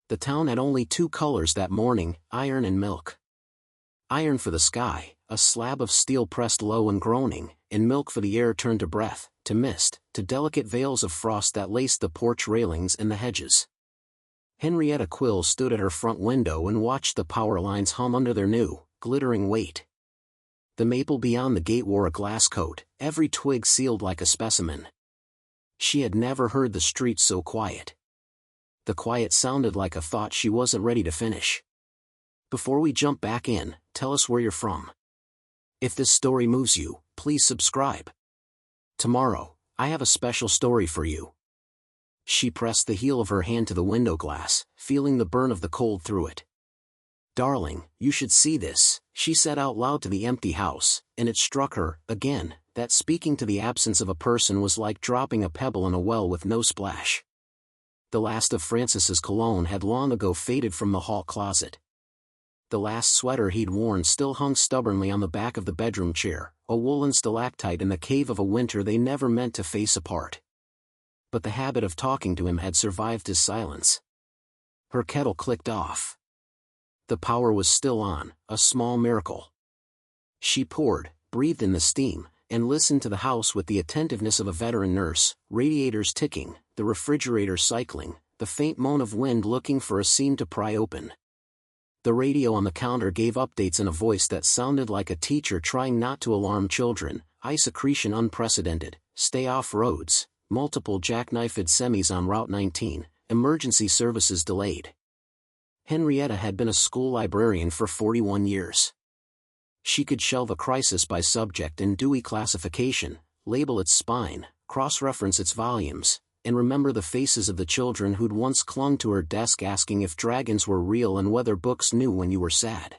The town had only two colors that morning, iron and milk. Iron for the sky, a slab of steel pressed low and groaning, and milk for the air turned to breath, to mist, to delicate veils of frost that laced the porch railings and the hedges. Henrietta Quill stood at her front window and watched the power lines hum under their new, glittering weight. The maple beyond the gate wore a glass coat, every twig sealed like a specimen. She had never heard the street so quiet. The quiet sounded like a thought she wasn't ready to finish. Before we jump back in, tell us where you're from. If this story moves you, please subscribe. Tomorrow, I have a special story for you. She pressed the heel of her hand to the window glass, feeling the burn of the cold through it. Darling, you should see this, she said out loud to the empty house, and it struck her, again, that speaking to the absence of a person was like dropping a pebble in a well with no splash. The last of Francis's cologne had long ago faded from the hall closet. The last sweater he'd worn still hung stubbornly on the back of the bedroom chair, a woolen stalactite in the cave of a winter they never meant to face apart. But the habit of talking to him had survived his silence. Her kettle clicked off. The power was still on, a small miracle. She poured, breathed in the steam, and listened to the house with the attentiveness of a veteran nurse, radiators ticking, the refrigerator cycling, the faint moan of wind looking for a seam to pry open. The radio on the counter gave updates in a voice that sounded like a teacher trying not to alarm children: ice accretion unprecedented, stay off roads, multiple jackknifed semis on Route 19, emergency services delayed. Henrietta had been a school librarian for 41 years. She could shelve a crisis by subject and Dewey classification, label its spine, cross-reference its volumes, and remember the faces of the children who'd once clung to her desk asking if dragons were real and whether books knew when you were sad.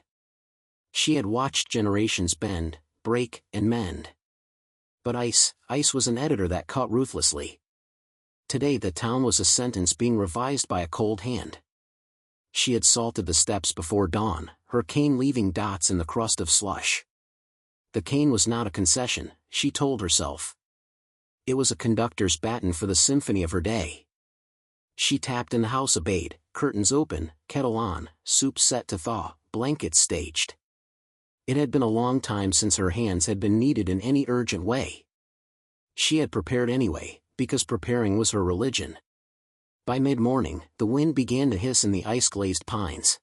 She had watched generations bend, break, and mend. But ice was an editor that cut ruthlessly. Today the town was a sentence being revised by a cold hand. She had salted the steps before dawn, her cane leaving dots in the crust of slush. The cane was not a concession, she told herself. It was a conductor's baton for the symphony of her day. She tapped and the house obeyed, curtains open, kettle on, soup set to thaw, blankets staged. It had been a long time since her hands had been needed in any urgent way. She had prepared anyway, because preparing was her religion. By mid-morning, the wind began to hiss in the ice-glazed pines.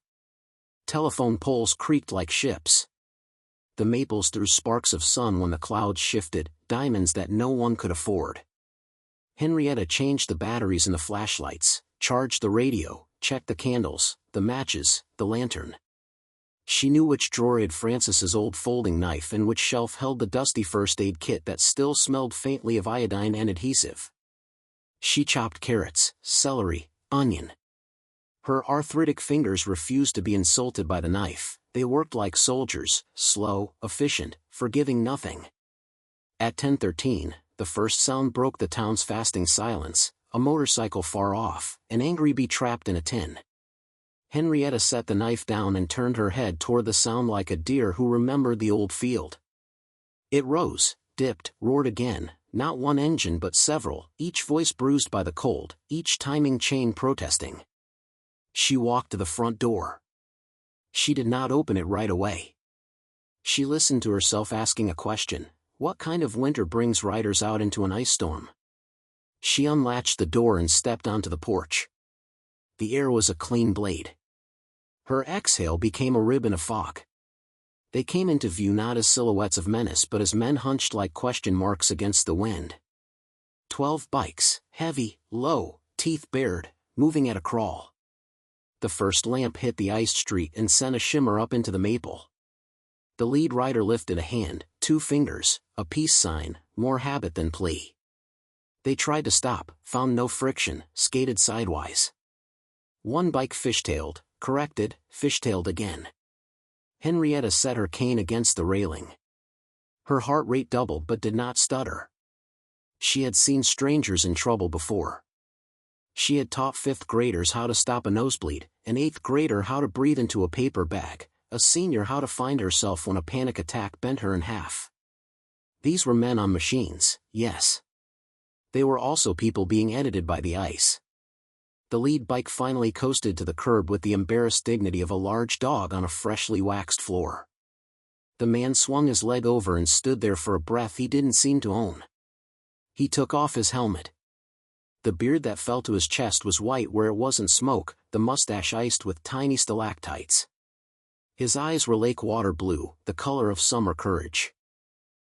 Telephone poles creaked like ships. The maples threw sparks of sun when the clouds shifted, diamonds that no one could afford. Henrietta changed the batteries in the flashlights, charged the radio, checked the candles, the matches, the lantern. She knew which drawer hid Francis's old folding knife and which shelf held the dusty first aid kit that still smelled faintly of iodine and adhesive. She chopped carrots, celery, onion. Her arthritic fingers refused to be insulted by the knife. They worked like soldiers, slow, efficient, forgiving nothing. At 10:13, the first sound broke the town's fasting silence, a motorcycle far off, an angry bee trapped in a tin. Henrietta set the knife down and turned her head toward the sound like a deer who remembered the old field. It rose, dipped, roared again, not one engine but several, each voice bruised by the cold, each timing chain protesting. She walked to the front door. She did not open it right away. She listened to herself asking a question: what kind of winter brings riders out into an ice storm? She unlatched the door and stepped onto the porch. The air was a clean blade. Her exhale became a rib in a fog. They came into view not as silhouettes of menace but as men hunched like question marks against the wind. 12 bikes, heavy, low, teeth bared, moving at a crawl. The first lamp hit the iced street and sent a shimmer up into the maple. The lead rider lifted a hand, 2 fingers, a peace sign, more habit than plea. They tried to stop, found no friction, skated sidewise. One bike fishtailed, corrected, fishtailed again. Henrietta set her cane against the railing. Her heart rate doubled but did not stutter. She had seen strangers in trouble before. She had taught 5th graders how to stop a nosebleed, an 8th grader how to breathe into a paper bag, a senior how to find herself when a panic attack bent her in half. These were men on machines, yes. They were also people being edited by the ice. The lead bike finally coasted to the curb with the embarrassed dignity of a large dog on a freshly waxed floor. The man swung his leg over and stood there for a breath he didn't seem to own. He took off his helmet. The beard that fell to his chest was white where it wasn't smoke, the mustache iced with tiny stalactites. His eyes were lake water blue, the color of summer courage.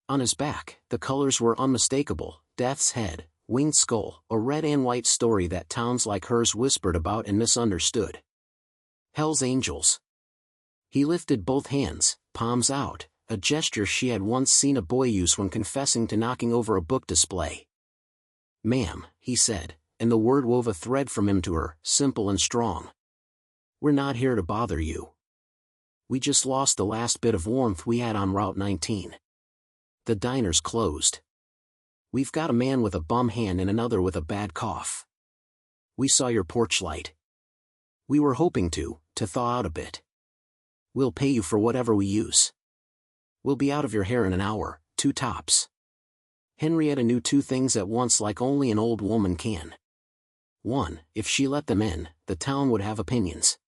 On his back, the colors were unmistakable: death's head, winged skull, a red and white story that towns like hers whispered about and misunderstood. Hell's Angels. He lifted both hands, palms out, a gesture she had once seen a boy use when confessing to knocking over a book display. "Ma'am," he said, and the word wove a thread from him to her, simple and strong. "We're not here to bother you. We just lost the last bit of warmth we had on Route 19. The diner's closed. We've got a man with a bum hand and another with a bad cough. We saw your porch light. We were hoping to thaw out a bit. We'll pay you for whatever we use. We'll be out of your hair in an hour, 2 tops." Henrietta knew 2 things at once like only an old woman can. 1, if she let them in, the town would have opinions.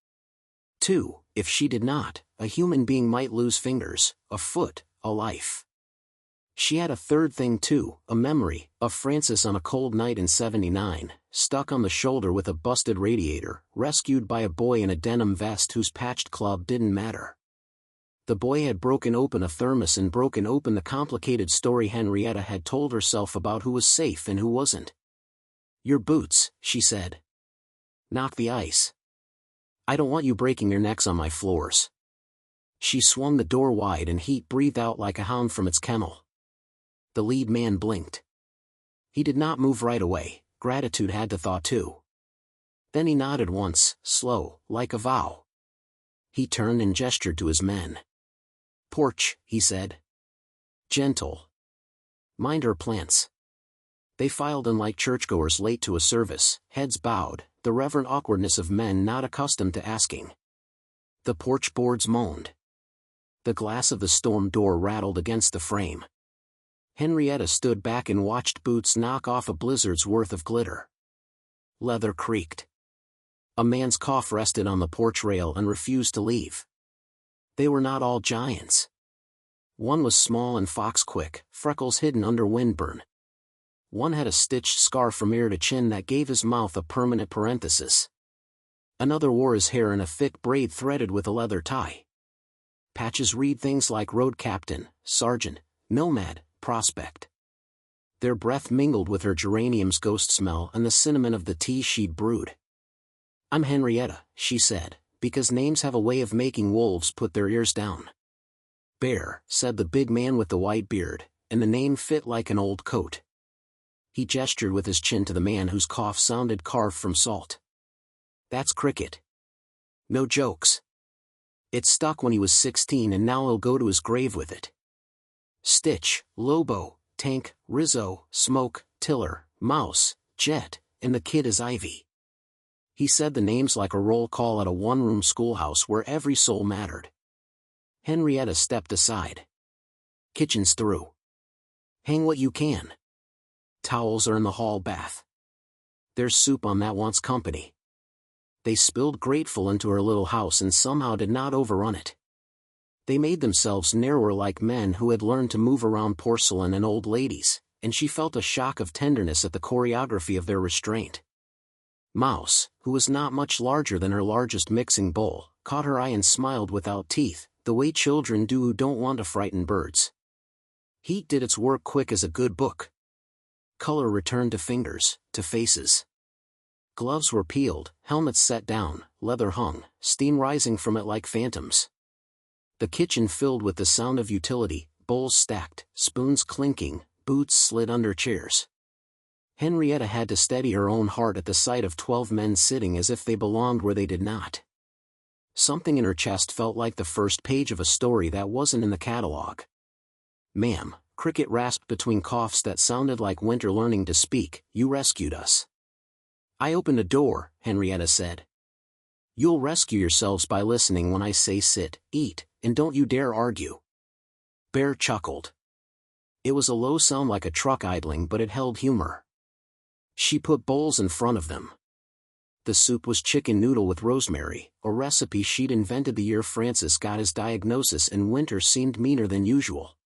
2, if she did not, a human being might lose fingers, a foot, a life. She had a 3rd thing too, a memory of Francis on a cold night in '79, stuck on the shoulder with a busted radiator, rescued by a boy in a denim vest whose patched club didn't matter. The boy had broken open a thermos and broken open the complicated story Henrietta had told herself about who was safe and who wasn't. "Your boots," she said. "Knock the ice. I don't want you breaking your necks on my floors." She swung the door wide and heat breathed out like a hound from its kennel. The lead man blinked. He did not move right away. Gratitude had to thaw too. Then he nodded once, slow, like a vow. He turned and gestured to his men. "Porch," he said. "Gentle. Mind her plants." They filed in like churchgoers late to a service, heads bowed, the reverent awkwardness of men not accustomed to asking. The porch boards moaned. The glass of the storm door rattled against the frame. Henrietta stood back and watched boots knock off a blizzard's worth of glitter. Leather creaked. A man's cough rested on the porch rail and refused to leave. They were not all giants. One was small and fox-quick, freckles hidden under windburn. One had a stitched scar from ear to chin that gave his mouth a permanent parenthesis. Another wore his hair in a thick braid threaded with a leather tie. Patches read things like road captain, sergeant, nomad, prospect. Their breath mingled with her geranium's ghost smell and the cinnamon of the tea she'd brewed. "I'm Henrietta," she said, "because names have a way of making wolves put their ears down." "Bear," said the big man with the white beard, and the name fit like an old coat. He gestured with his chin to the man whose cough sounded carved from salt. "That's Cricket. No jokes. It stuck when he was 16 and now he'll go to his grave with it. Stitch, Lobo, Tank, Rizzo, Smoke, Tiller, Mouse, Jet, and the kid is Ivy." He said the names like a roll call at a one-room schoolhouse where every soul mattered. Henrietta stepped aside. "Kitchen's through. Hang what you can. Towels are in the hall bath. There's soup on that wants company." They spilled grateful into her little house and somehow did not overrun it. They made themselves narrower like men who had learned to move around porcelain and old ladies, and she felt a shock of tenderness at the choreography of their restraint. Mouse, who was not much larger than her largest mixing bowl, caught her eye and smiled without teeth, the way children do who don't want to frighten birds. Heat did its work quick as a good book. Color returned to fingers, to faces. Gloves were peeled, helmets set down, leather hung, steam rising from it like phantoms. The kitchen filled with the sound of utility, bowls stacked, spoons clinking, boots slid under chairs. Henrietta had to steady her own heart at the sight of 12 men sitting as if they belonged where they did not. Something in her chest felt like the first page of a story that wasn't in the catalog. "Ma'am," Cricket rasped between coughs that sounded like winter learning to speak, "you rescued us." "I opened a door," Henrietta said. "You'll rescue yourselves by listening when I say sit, eat, and don't you dare argue." Bear chuckled. It was a low sound like a truck idling, but it held humor. She put bowls in front of them. The soup was chicken noodle with rosemary, a recipe she'd invented the year Francis got his diagnosis, and winter seemed meaner than usual.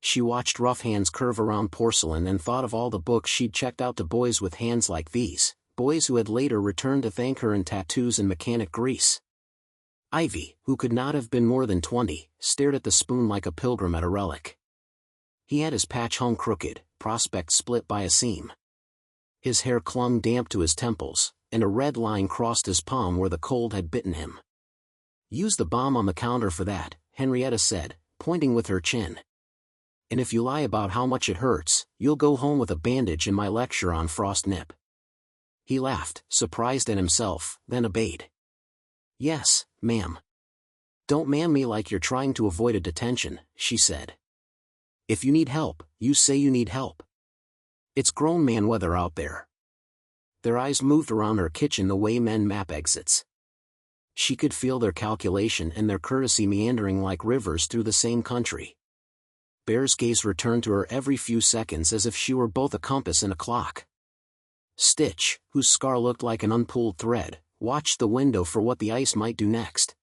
She watched rough hands curve around porcelain and thought of all the books she'd checked out to boys with hands like these, boys who had later returned to thank her in tattoos and mechanic grease. Ivy, who could not have been more than 20, stared at the spoon like a pilgrim at a relic. He had his patch hung crooked, prospect split by a seam. His hair clung damp to his temples, and a red line crossed his palm where the cold had bitten him. "Use the balm on the counter for that," Henrietta said, pointing with her chin. "And if you lie about how much it hurts, you'll go home with a bandage and my lecture on frost nip." He laughed, surprised at himself, then obeyed. "Yes, ma'am." "Don't ma'am me like you're trying to avoid a detention," she said. "If you need help, you say you need help. It's grown man weather out there." Their eyes moved around her kitchen the way men map exits. She could feel their calculation and their courtesy meandering like rivers through the same country. Bear's gaze returned to her every few seconds as if she were both a compass and a clock. Stitch, whose scar looked like an unpulled thread, watched the window for what the ice might do next.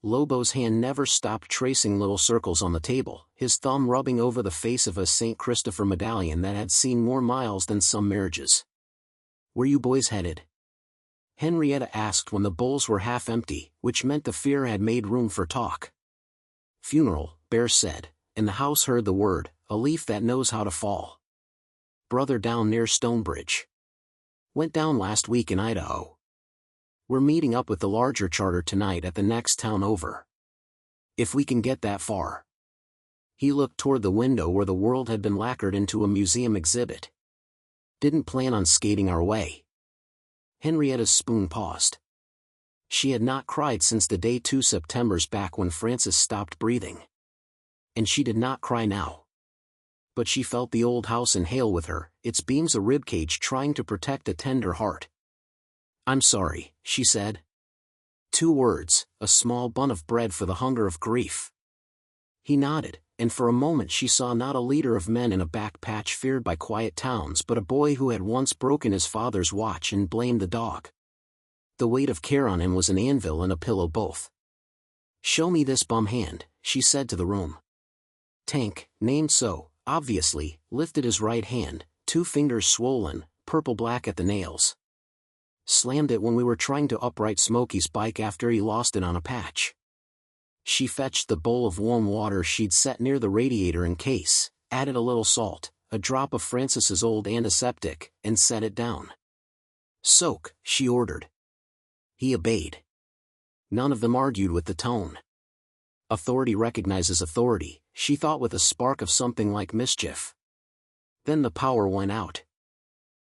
Lobo's hand never stopped tracing little circles on the table, his thumb rubbing over the face of a St. Christopher medallion that had seen more miles than some marriages. "Where you boys headed?" Henrietta asked when the bowls were half empty, which meant the fear had made room for talk. "Funeral," Bear said, and the house heard the word, a leaf that knows how to fall. "Brother down near Stonebridge. Went down last week in Idaho. We're meeting up with the larger charter tonight at the next town over. If we can get that far." He looked toward the window where the world had been lacquered into a museum exhibit. "Didn't plan on skating our way." Henrietta's spoon paused. She had not cried since the day 2 Septembers back when Francis stopped breathing. And she did not cry now. But she felt the old house inhale with her, its beams a ribcage trying to protect a tender heart. "I'm sorry," she said. 2 words, a small bun of bread for the hunger of grief. He nodded, and for a moment she saw not a leader of men in a back patch feared by quiet towns but a boy who had once broken his father's watch and blamed the dog. The weight of care on him was an anvil and a pillow both. "Show me this bum hand," she said to the room. Tank, named so, obviously, lifted his right hand, 2 fingers swollen, purple-black at the nails. "Slammed it when we were trying to upright Smokey's bike after he lost it on a patch." She fetched the bowl of warm water she'd set near the radiator in case, added a little salt, a drop of Francis's old antiseptic, and set it down. "Soak," she ordered. He obeyed. None of them argued with the tone. Authority recognizes authority, she thought with a spark of something like mischief. Then the power went out.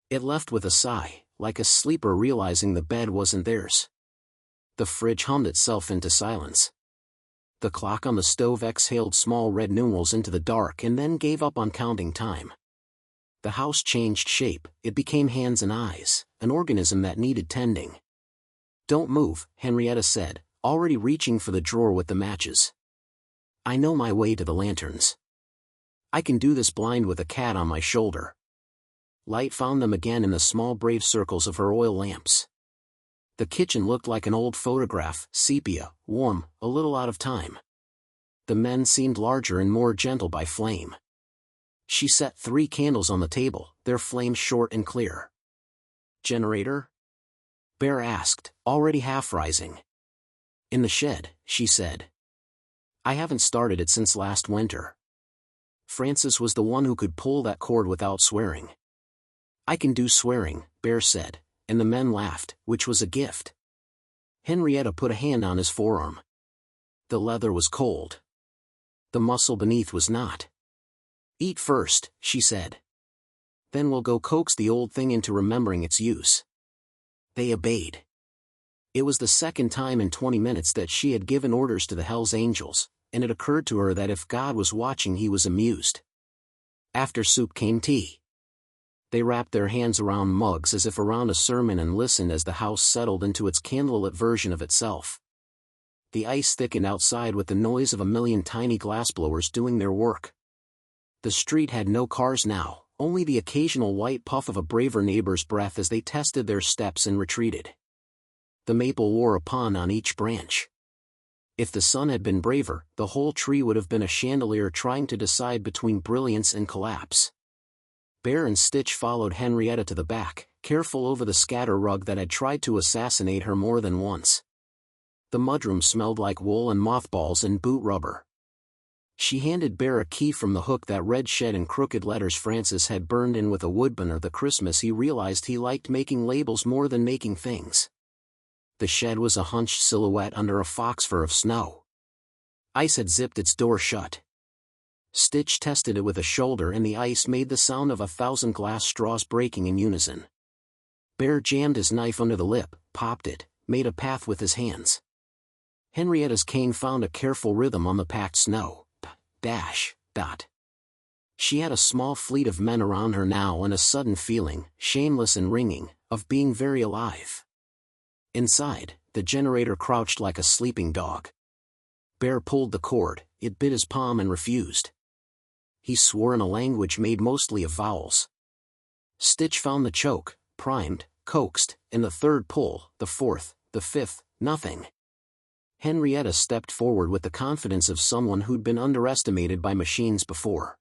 It left with a sigh, like a sleeper realizing the bed wasn't theirs. The fridge hummed itself into silence. The clock on the stove exhaled small red numerals into the dark and then gave up on counting time. The house changed shape, it became hands and eyes, an organism that needed tending. "Don't move," Henrietta said, already reaching for the drawer with the matches. "I know my way to the lanterns. I can do this blind with a cat on my shoulder." Light found them again in the small brave circles of her oil lamps. The kitchen looked like an old photograph, sepia, warm, a little out of time. The men seemed larger and more gentle by flame. She set 3 candles on the table, their flames short and clear. "Generator?" Bear asked, already half rising. "In the shed," she said. "I haven't started it since last winter." Francis was the one who could pull that cord without swearing. "I can do swearing," Bear said, and the men laughed, which was a gift. Henrietta put a hand on his forearm. The leather was cold. The muscle beneath was not. "Eat first," she said. "Then we'll go coax the old thing into remembering its use." They obeyed. It was the second time in 20 minutes that she had given orders to the Hells Angels, and it occurred to her that if God was watching he was amused. After soup came tea. They wrapped their hands around mugs as if around a sermon and listened as the house settled into its candlelit version of itself. The ice thickened outside with the noise of a million tiny glassblowers doing their work. The street had no cars now, only the occasional white puff of a braver neighbor's breath as they tested their steps and retreated. The maple wore a pawn on each branch. If the sun had been braver, the whole tree would have been a chandelier trying to decide between brilliance and collapse. Bear and Stitch followed Henrietta to the back, careful over the scatter rug that had tried to assassinate her more than once. The mudroom smelled like wool and mothballs and boot rubber. She handed Bear a key from the hook that read shed in crooked letters Francis had burned in with a woodburner the Christmas he realized he liked making labels more than making things. The shed was a hunched silhouette under a fox fur of snow. Ice had zipped its door shut. Stitch tested it with a shoulder and the ice made the sound of 1,000 glass straws breaking in unison. Bear jammed his knife under the lip, popped it, made a path with his hands. Henrietta's cane found a careful rhythm on the packed snow. Dash, dot. She had a small fleet of men around her now and a sudden feeling, shameless and ringing, of being very alive. Inside, the generator crouched like a sleeping dog. Bear pulled the cord, it bit his palm and refused. He swore in a language made mostly of vowels. Stitch found the choke, primed, coaxed, in the third pull, the fourth, the fifth, nothing. Henrietta stepped forward with the confidence of someone who'd been underestimated by machines before.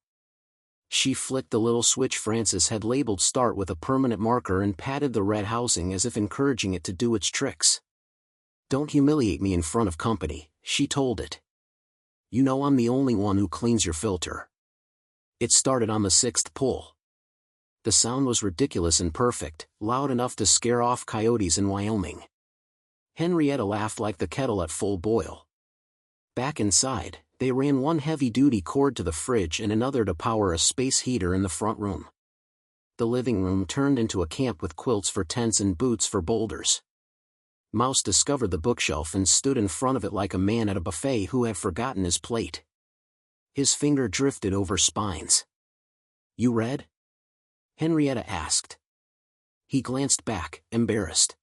She flicked the little switch Francis had labeled start with a permanent marker and patted the red housing as if encouraging it to do its tricks. "Don't humiliate me in front of company," she told it. "You know I'm the only one who cleans your filter." It started on the sixth pull. The sound was ridiculous and perfect, loud enough to scare off coyotes in Wyoming. Henrietta laughed like the kettle at full boil. Back inside, they ran one heavy-duty cord to the fridge and another to power a space heater in the front room. The living room turned into a camp with quilts for tents and boots for boulders. Mouse discovered the bookshelf and stood in front of it like a man at a buffet who had forgotten his plate. His finger drifted over spines. "You read?" Henrietta asked. He glanced back, embarrassed.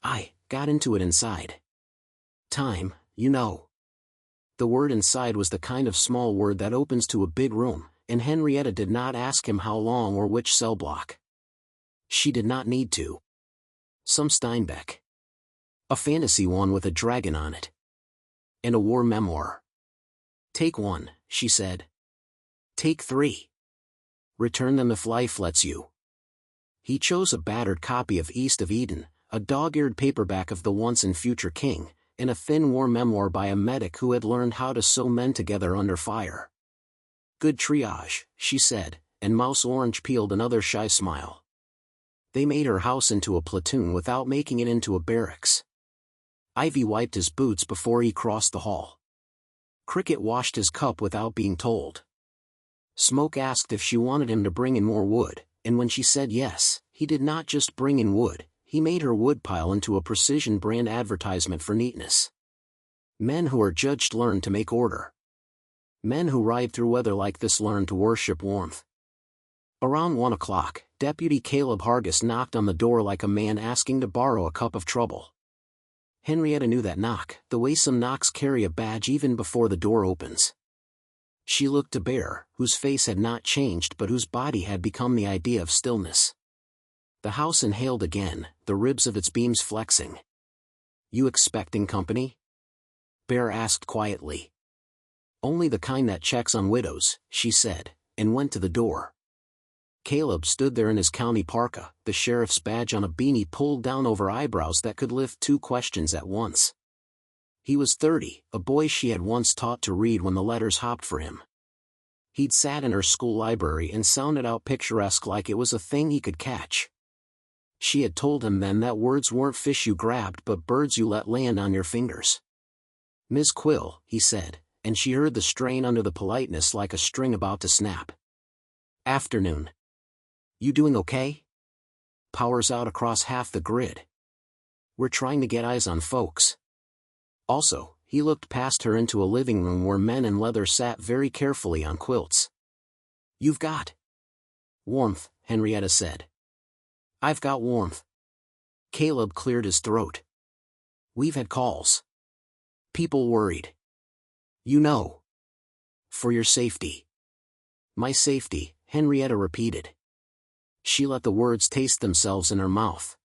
"I got into it inside. Time, you know." The word inside was the kind of small word that opens to a big room, and Henrietta did not ask him how long or which cell block. She did not need to. Some Steinbeck. A fantasy one with a dragon on it. And a war memoir. "Take one," she said. "Take 3. Return them if life lets you." He chose a battered copy of East of Eden, a dog-eared paperback of The Once and Future King, and a thin war memoir by a medic who had learned how to sew men together under fire. "Good triage," she said, and Mouse Orange peeled another shy smile. They made her house into a platoon without making it into a barracks. Ivy wiped his boots before he crossed the hall. Cricket washed his cup without being told. Smoke asked if she wanted him to bring in more wood, and when she said yes, he did not just bring in wood, he made her woodpile into a precision brand advertisement for neatness. Men who are judged learn to make order. Men who ride through weather like this learn to worship warmth. Around 1 o'clock, Deputy Caleb Hargis knocked on the door like a man asking to borrow a cup of trouble. Henrietta knew that knock, the way some knocks carry a badge even before the door opens. She looked to Bear, whose face had not changed but whose body had become the idea of stillness. The house inhaled again, the ribs of its beams flexing. "You expecting company?" Bear asked quietly. "Only the kind that checks on widows," she said, and went to the door. Caleb stood there in his county parka, the sheriff's badge on a beanie pulled down over eyebrows that could lift 2 questions at once. He was 30, a boy she had once taught to read when the letters hopped for him. He'd sat in her school library and sounded out picturesque like it was a thing he could catch. She had told him then that words weren't fish you grabbed but birds you let land on your fingers. "Miss Quill," he said, and she heard the strain under the politeness like a string about to snap. "Afternoon. You doing okay? Power's out across half the grid. We're trying to get eyes on folks." Also, he looked past her into a living room where men in leather sat very carefully on quilts. "You've got warmth," Henrietta said. "I've got warmth." Caleb cleared his throat. "We've had calls. People worried. You know. For your safety." "My safety," Henrietta repeated. She let the words taste themselves in her mouth.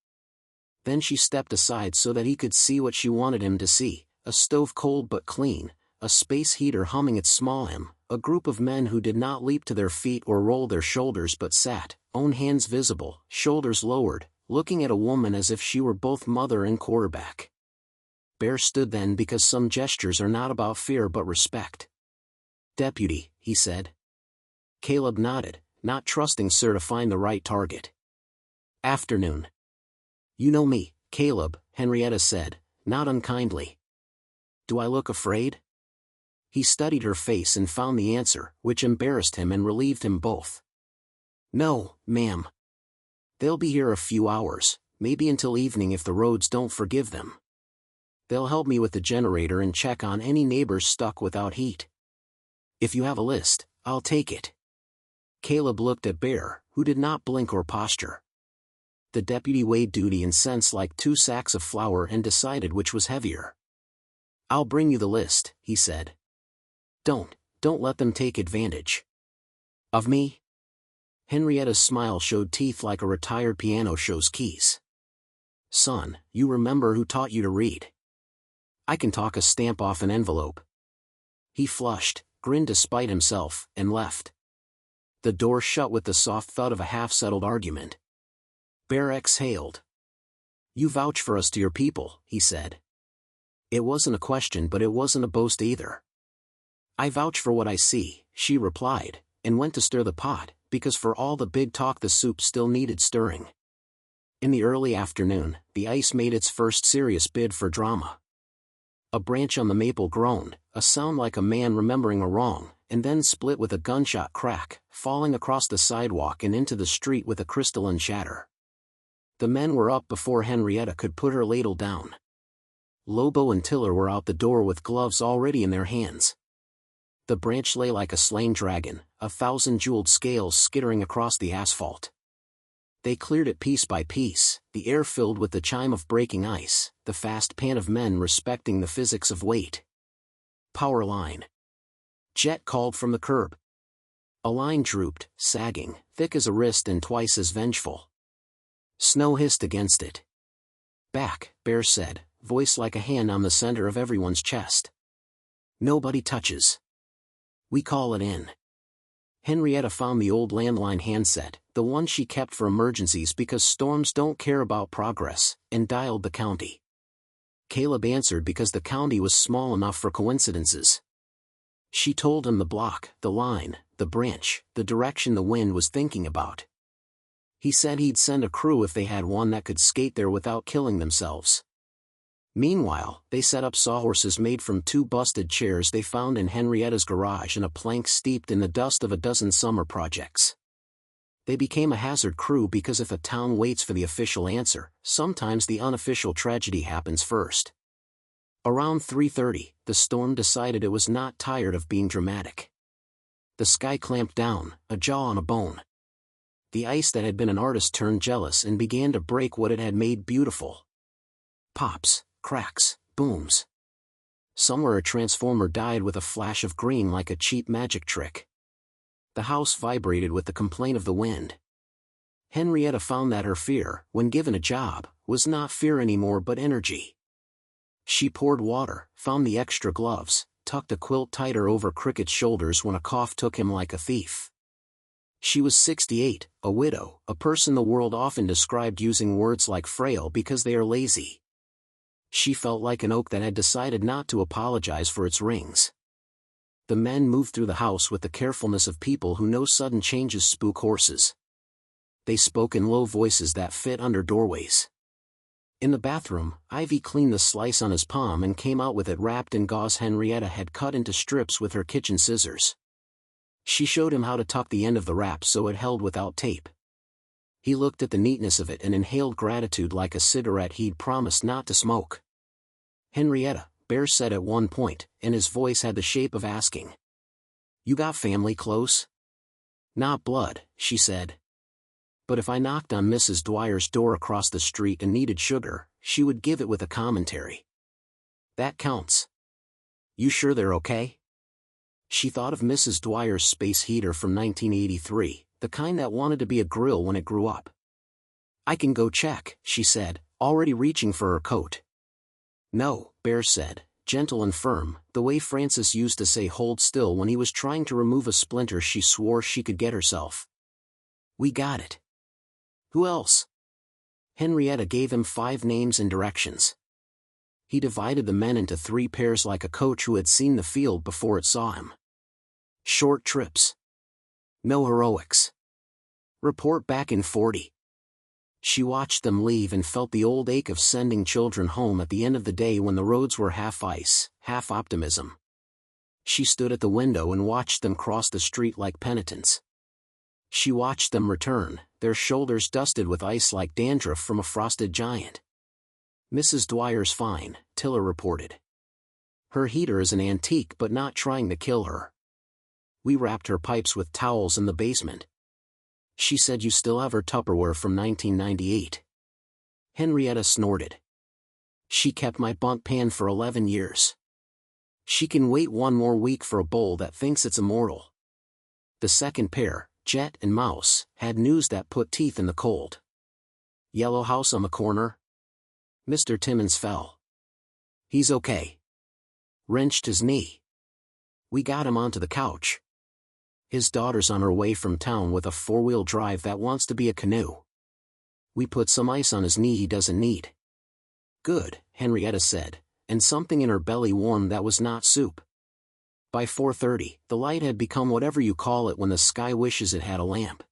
Then she stepped aside so that he could see what she wanted him to see, a stove cold but clean, a space heater humming its small hymn, a group of men who did not leap to their feet or roll their shoulders but sat, own hands visible, shoulders lowered, looking at a woman as if she were both mother and quarterback. Bear stood then because some gestures are not about fear but respect. "Deputy," he said. Caleb nodded, not trusting Sir to find the right target. "Afternoon." "You know me, Caleb," Henrietta said, not unkindly. "Do I look afraid?" He studied her face and found the answer, which embarrassed him and relieved him both. "No, ma'am. They'll be here a few hours, maybe until evening if the roads don't forgive them. They'll help me with the generator and check on any neighbors stuck without heat. If you have a list, I'll take it." Caleb looked at Bear, who did not blink or posture. The deputy weighed duty and sense like 2 sacks of flour and decided which was heavier. "I'll bring you the list," he said. Don't let them take advantage." "Of me?" Henrietta's smile showed teeth like a retired piano shows keys. "Son, you remember who taught you to read? I can talk a stamp off an envelope." He flushed, grinned despite himself, and left. The door shut with the soft thud of a half-settled argument. Bear exhaled. "You vouch for us to your people," he said. It wasn't a question but it wasn't a boast either. "I vouch for what I see," she replied, and went to stir the pot, because for all the big talk the soup still needed stirring. In the early afternoon, the ice made its first serious bid for drama. A branch on the maple groaned, a sound like a man remembering a wrong, and then split with a gunshot crack, falling across the sidewalk and into the street with a crystalline shatter. The men were up before Henrietta could put her ladle down. Lobo and Tiller were out the door with gloves already in their hands. The branch lay like a slain dragon, 1,000 jeweled scales skittering across the asphalt. They cleared it piece by piece, the air filled with the chime of breaking ice, the fast pant of men respecting the physics of weight. "Power line." Jet called from the curb. A line drooped, sagging, thick as a wrist and twice as vengeful. Snow hissed against it. "Back," Bear said, voice like a hand on the center of everyone's chest. "Nobody touches. We call it in." Henrietta found the old landline handset, the one she kept for emergencies because storms don't care about progress, and dialed the county. Caleb answered because the county was small enough for coincidences. She told him the block, the line, the branch, the direction the wind was thinking about. He said he'd send a crew if they had one that could skate there without killing themselves. Meanwhile, they set up sawhorses made from 2 busted chairs they found in Henrietta's garage and a plank steeped in the dust of a dozen summer projects. They became a hazard crew because if a town waits for the official answer, sometimes the unofficial tragedy happens first. Around 3:30, the storm decided it was not tired of being dramatic. The sky clamped down, a jaw on a bone. The ice that had been an artist turned jealous and began to break what it had made beautiful. Pops, cracks, booms. Somewhere a transformer died with a flash of green like a cheap magic trick. The house vibrated with the complaint of the wind. Henrietta found that her fear, when given a job, was not fear anymore but energy. She poured water, found the extra gloves, tucked a quilt tighter over Cricket's shoulders when a cough took him like a thief. She was 68, a widow, a person the world often described using words like frail because they are lazy. She felt like an oak that had decided not to apologize for its rings. The men moved through the house with the carefulness of people who know sudden changes spook horses. They spoke in low voices that fit under doorways. In the bathroom, Ivy cleaned the slice on his palm and came out with it wrapped in gauze Henrietta had cut into strips with her kitchen scissors. She showed him how to tuck the end of the wrap so it held without tape. He looked at the neatness of it and inhaled gratitude like a cigarette he'd promised not to smoke. "Henrietta," Bear said at one point, and his voice had the shape of asking. "You got family close?" "Not blood," she said. But if I knocked on Mrs. Dwyer's door across the street and needed sugar, she would give it with a commentary. "That counts. You sure they're okay?" She thought of Mrs. Dwyer's space heater from 1983, the kind that wanted to be a grill when it grew up. "I can go check," she said, already reaching for her coat. "No," Bear said, gentle and firm, the way Francis used to say hold still when he was trying to remove a splinter she swore she could get herself. "We got it." "Who else?" Henrietta gave him 5 names and directions. He divided the men into 3 pairs like a coach who had seen the field before it saw him. Short trips. No heroics. Report back in 40. She watched them leave and felt the old ache of sending children home at the end of the day when the roads were half ice, half optimism. She stood at the window and watched them cross the street like penitents. She watched them return, their shoulders dusted with ice like dandruff from a frosted giant. "Mrs. Dwyer's fine," Tiller reported. "Her heater is an antique but not trying to kill her. We wrapped her pipes with towels in the basement. She said you still have her Tupperware from 1998. Henrietta snorted. "She kept my Bundt pan for 11 years. She can wait 1 more week for a bowl that thinks it's immortal." The second pair, Jet and Mouse, had news that put teeth in the cold. "Yellow house on the corner?" Mr. Timmins fell. "He's okay." Wrenched his knee. "We got him onto the couch. His daughter's on her way from town with a 4-wheel drive that wants to be a canoe. We put some ice on his knee he doesn't need." "Good," Henrietta said, and something in her belly warmed that was not soup. By 4:30, the light had become whatever you call it when the sky wishes it had a lamp.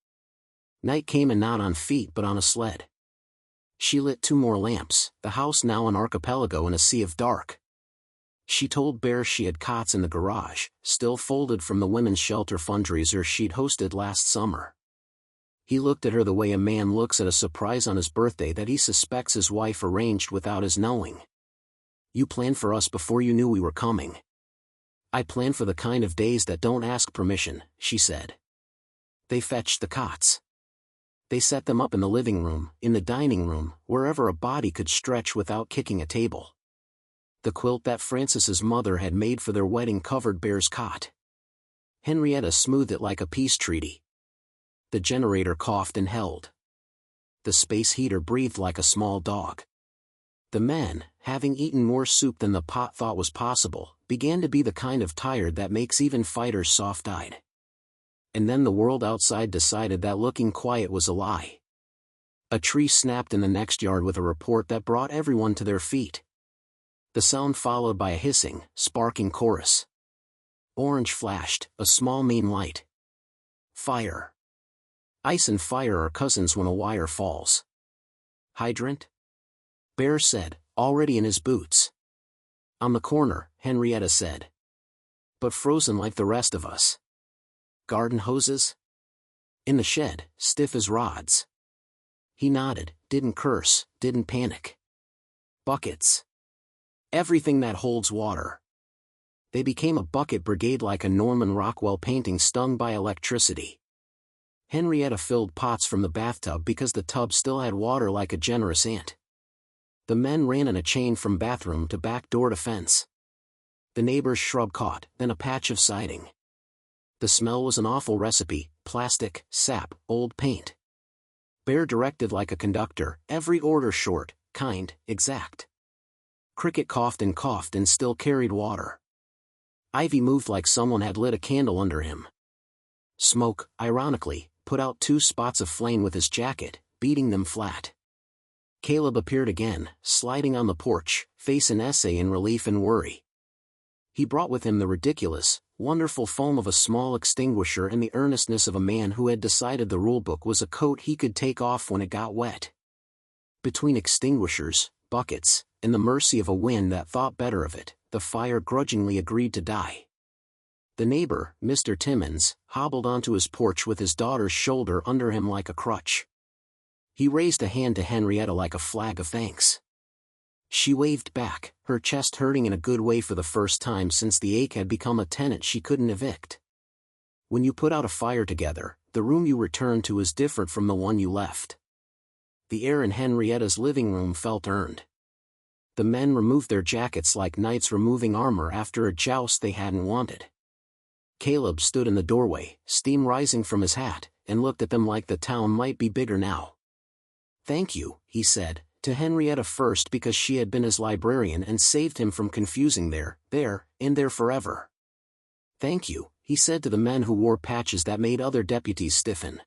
Night came and not on feet but on a sled. She lit 2 more lamps, the house now an archipelago in a sea of dark. She told Bear she had cots in the garage, still folded from the women's shelter fundraiser she'd hosted last summer. He looked at her the way a man looks at a surprise on his birthday that he suspects his wife arranged without his knowing. "You planned for us before you knew we were coming." "I plan for the kind of days that don't ask permission," she said. They fetched the cots. They set them up in the living room, in the dining room, wherever a body could stretch without kicking a table. The quilt that Francis's mother had made for their wedding covered Bear's cot. Henrietta smoothed it like a peace treaty. The generator coughed and held. The space heater breathed like a small dog. The men, having eaten more soup than the pot thought was possible, began to be the kind of tired that makes even fighters soft-eyed. And then the world outside decided that looking quiet was a lie. A tree snapped in the next yard with a report that brought everyone to their feet. The sound followed by a hissing, sparking chorus. Orange flashed, a small mean light. Fire. Ice and fire are cousins when a wire falls. Hydrant? Bear said, already in his boots. "On the corner," Henrietta said. "But frozen like the rest of us." "Garden hoses?" "In the shed, stiff as rods." He nodded, didn't curse, didn't panic. "Buckets. Everything that holds water." They became a bucket brigade like a Norman Rockwell painting stung by electricity. Henrietta filled pots from the bathtub because the tub still had water like a generous aunt. The men ran in a chain from bathroom to back door to fence. The neighbor's shrub caught, then a patch of siding. The smell was an awful recipe: plastic, sap, old paint. Bear directed like a conductor, every order short, kind, exact. Cricket coughed and still carried water. Ivy moved like someone had lit a candle under him. Smoke, ironically, put out 2 spots of flame with his jacket, beating them flat. Caleb appeared again, sliding on the porch, face an essay in relief and worry. He brought with him the ridiculous, wonderful foam of a small extinguisher and the earnestness of a man who had decided the rulebook was a coat he could take off when it got wet. Between extinguishers, buckets, and the mercy of a wind that thought better of it, the fire grudgingly agreed to die. The neighbor, Mr. Timmins, hobbled onto his porch with his daughter's shoulder under him like a crutch. He raised a hand to Henrietta like a flag of thanks. She waved back, her chest hurting in a good way for the first time since the ache had become a tenant she couldn't evict. When you put out a fire together, the room you return to is different from the one you left. The air in Henrietta's living room felt earned. The men removed their jackets like knights removing armor after a joust they hadn't wanted. Caleb stood in the doorway, steam rising from his hat, and looked at them like the town might be bigger now. "Thank you," he said, to Henrietta first because she had been his librarian and saved him from confusing there, and there forever. "Thank you," he said to the men who wore patches that made other deputies stiffen.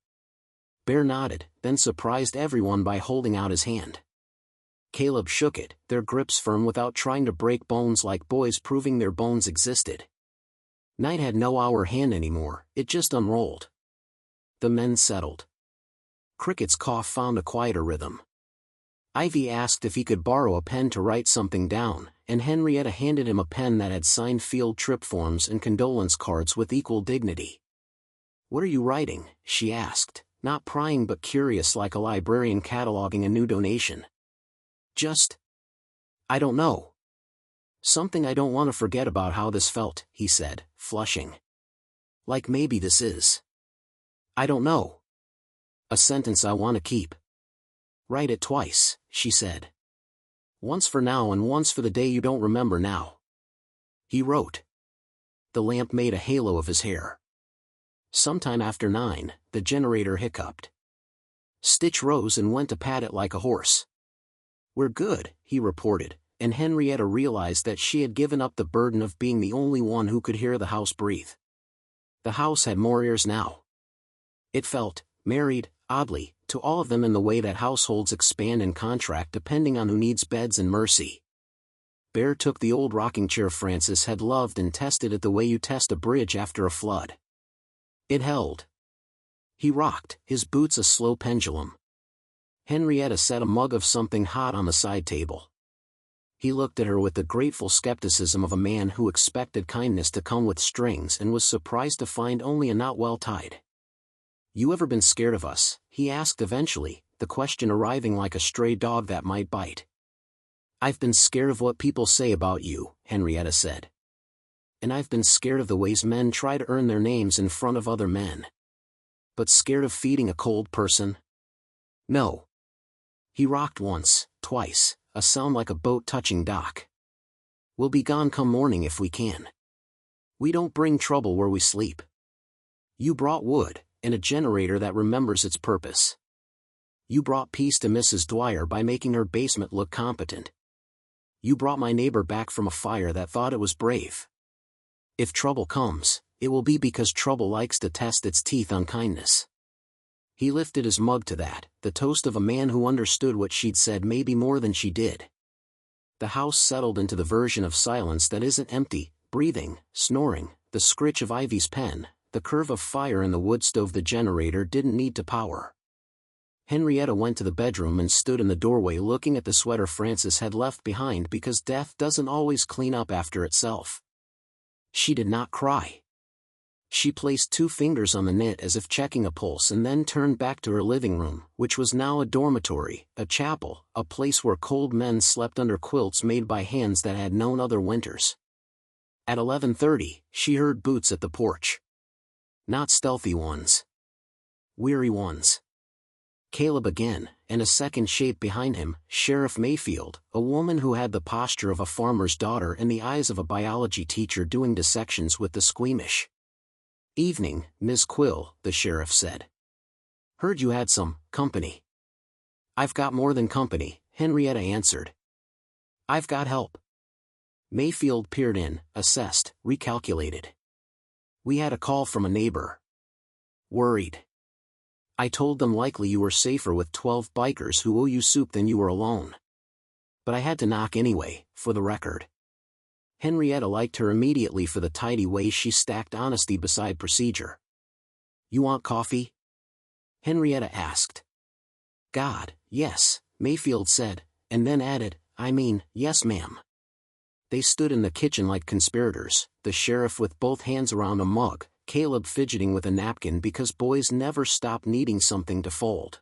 Bear nodded, then surprised everyone by holding out his hand. Caleb shook it, their grips firm without trying to break bones like boys proving their bones existed. Night had no hour hand anymore, it just unrolled. The men settled. Cricket's cough found a quieter rhythm. Ivy asked if he could borrow a pen to write something down, and Henrietta handed him a pen that had signed field trip forms and condolence cards with equal dignity. "What are you writing?" she asked, not prying but curious like a librarian cataloging a new donation. "I don't know. Something I don't want to forget about how this felt," he said, flushing. "Like maybe this is. I don't know. A sentence I want to keep." "Write it twice," she said. "Once for now and once for the day you don't remember now." He wrote. The lamp made a halo of his hair. Sometime after 9, the generator hiccuped. Stitch rose and went to pat it like a horse. "We're good," he reported, and Henrietta realized that she had given up the burden of being the only one who could hear the house breathe. The house had more ears now. It felt married, oddly, to all of them in the way that households expand and contract depending on who needs beds and mercy. Bear took the old rocking chair Francis had loved and tested it the way you test a bridge after a flood. It held. He rocked, his boots a slow pendulum. Henrietta set a mug of something hot on the side table. He looked at her with the grateful skepticism of a man who expected kindness to come with strings and was surprised to find only a knot well tied. "You ever been scared of us?" he asked eventually, the question arriving like a stray dog that might bite. "I've been scared of what people say about you," Henrietta said. "And I've been scared of the ways men try to earn their names in front of other men. But scared of feeding a cold person? No." He rocked once, twice, a sound like a boat touching dock. "We'll be gone come morning if we can. We don't bring trouble where we sleep. You brought wood, and a generator that remembers its purpose. You brought peace to Mrs. Dwyer by making her basement look competent. You brought my neighbor back from a fire that thought it was brave. If trouble comes, it will be because trouble likes to test its teeth on kindness." He lifted his mug to that, the toast of a man who understood what she'd said maybe more than she did. The house settled into the version of silence that isn't empty, breathing, snoring, the scritch of Ivy's pen, the curve of fire in the wood stove the generator didn't need to power. Henrietta went to the bedroom and stood in the doorway looking at the sweater Francis had left behind because death doesn't always clean up after itself. She did not cry. She placed 2 fingers on the knit as if checking a pulse and then turned back to her living room, which was now a dormitory, a chapel, a place where cold men slept under quilts made by hands that had known other winters. At 11:30, she heard boots at the porch. Not stealthy ones. Weary ones. Caleb again, and a second shape behind him, Sheriff Mayfield, a woman who had the posture of a farmer's daughter and the eyes of a biology teacher doing dissections with the squeamish. "Evening, Ms. Quill," the sheriff said. "Heard you had some company." "I've got more than company," Henrietta answered. "I've got help." Mayfield peered in, assessed, recalculated. "We had a call from a neighbor. Worried. I told them likely you were safer with 12 bikers who owe you soup than you were alone. But I had to knock anyway, for the record." Henrietta liked her immediately for the tidy way she stacked honesty beside procedure. "You want coffee?" Henrietta asked. "God, yes," Mayfield said, and then added, "Yes ma'am." They stood in the kitchen like conspirators, the sheriff with both hands around a mug, Caleb fidgeting with a napkin because boys never stop needing something to fold.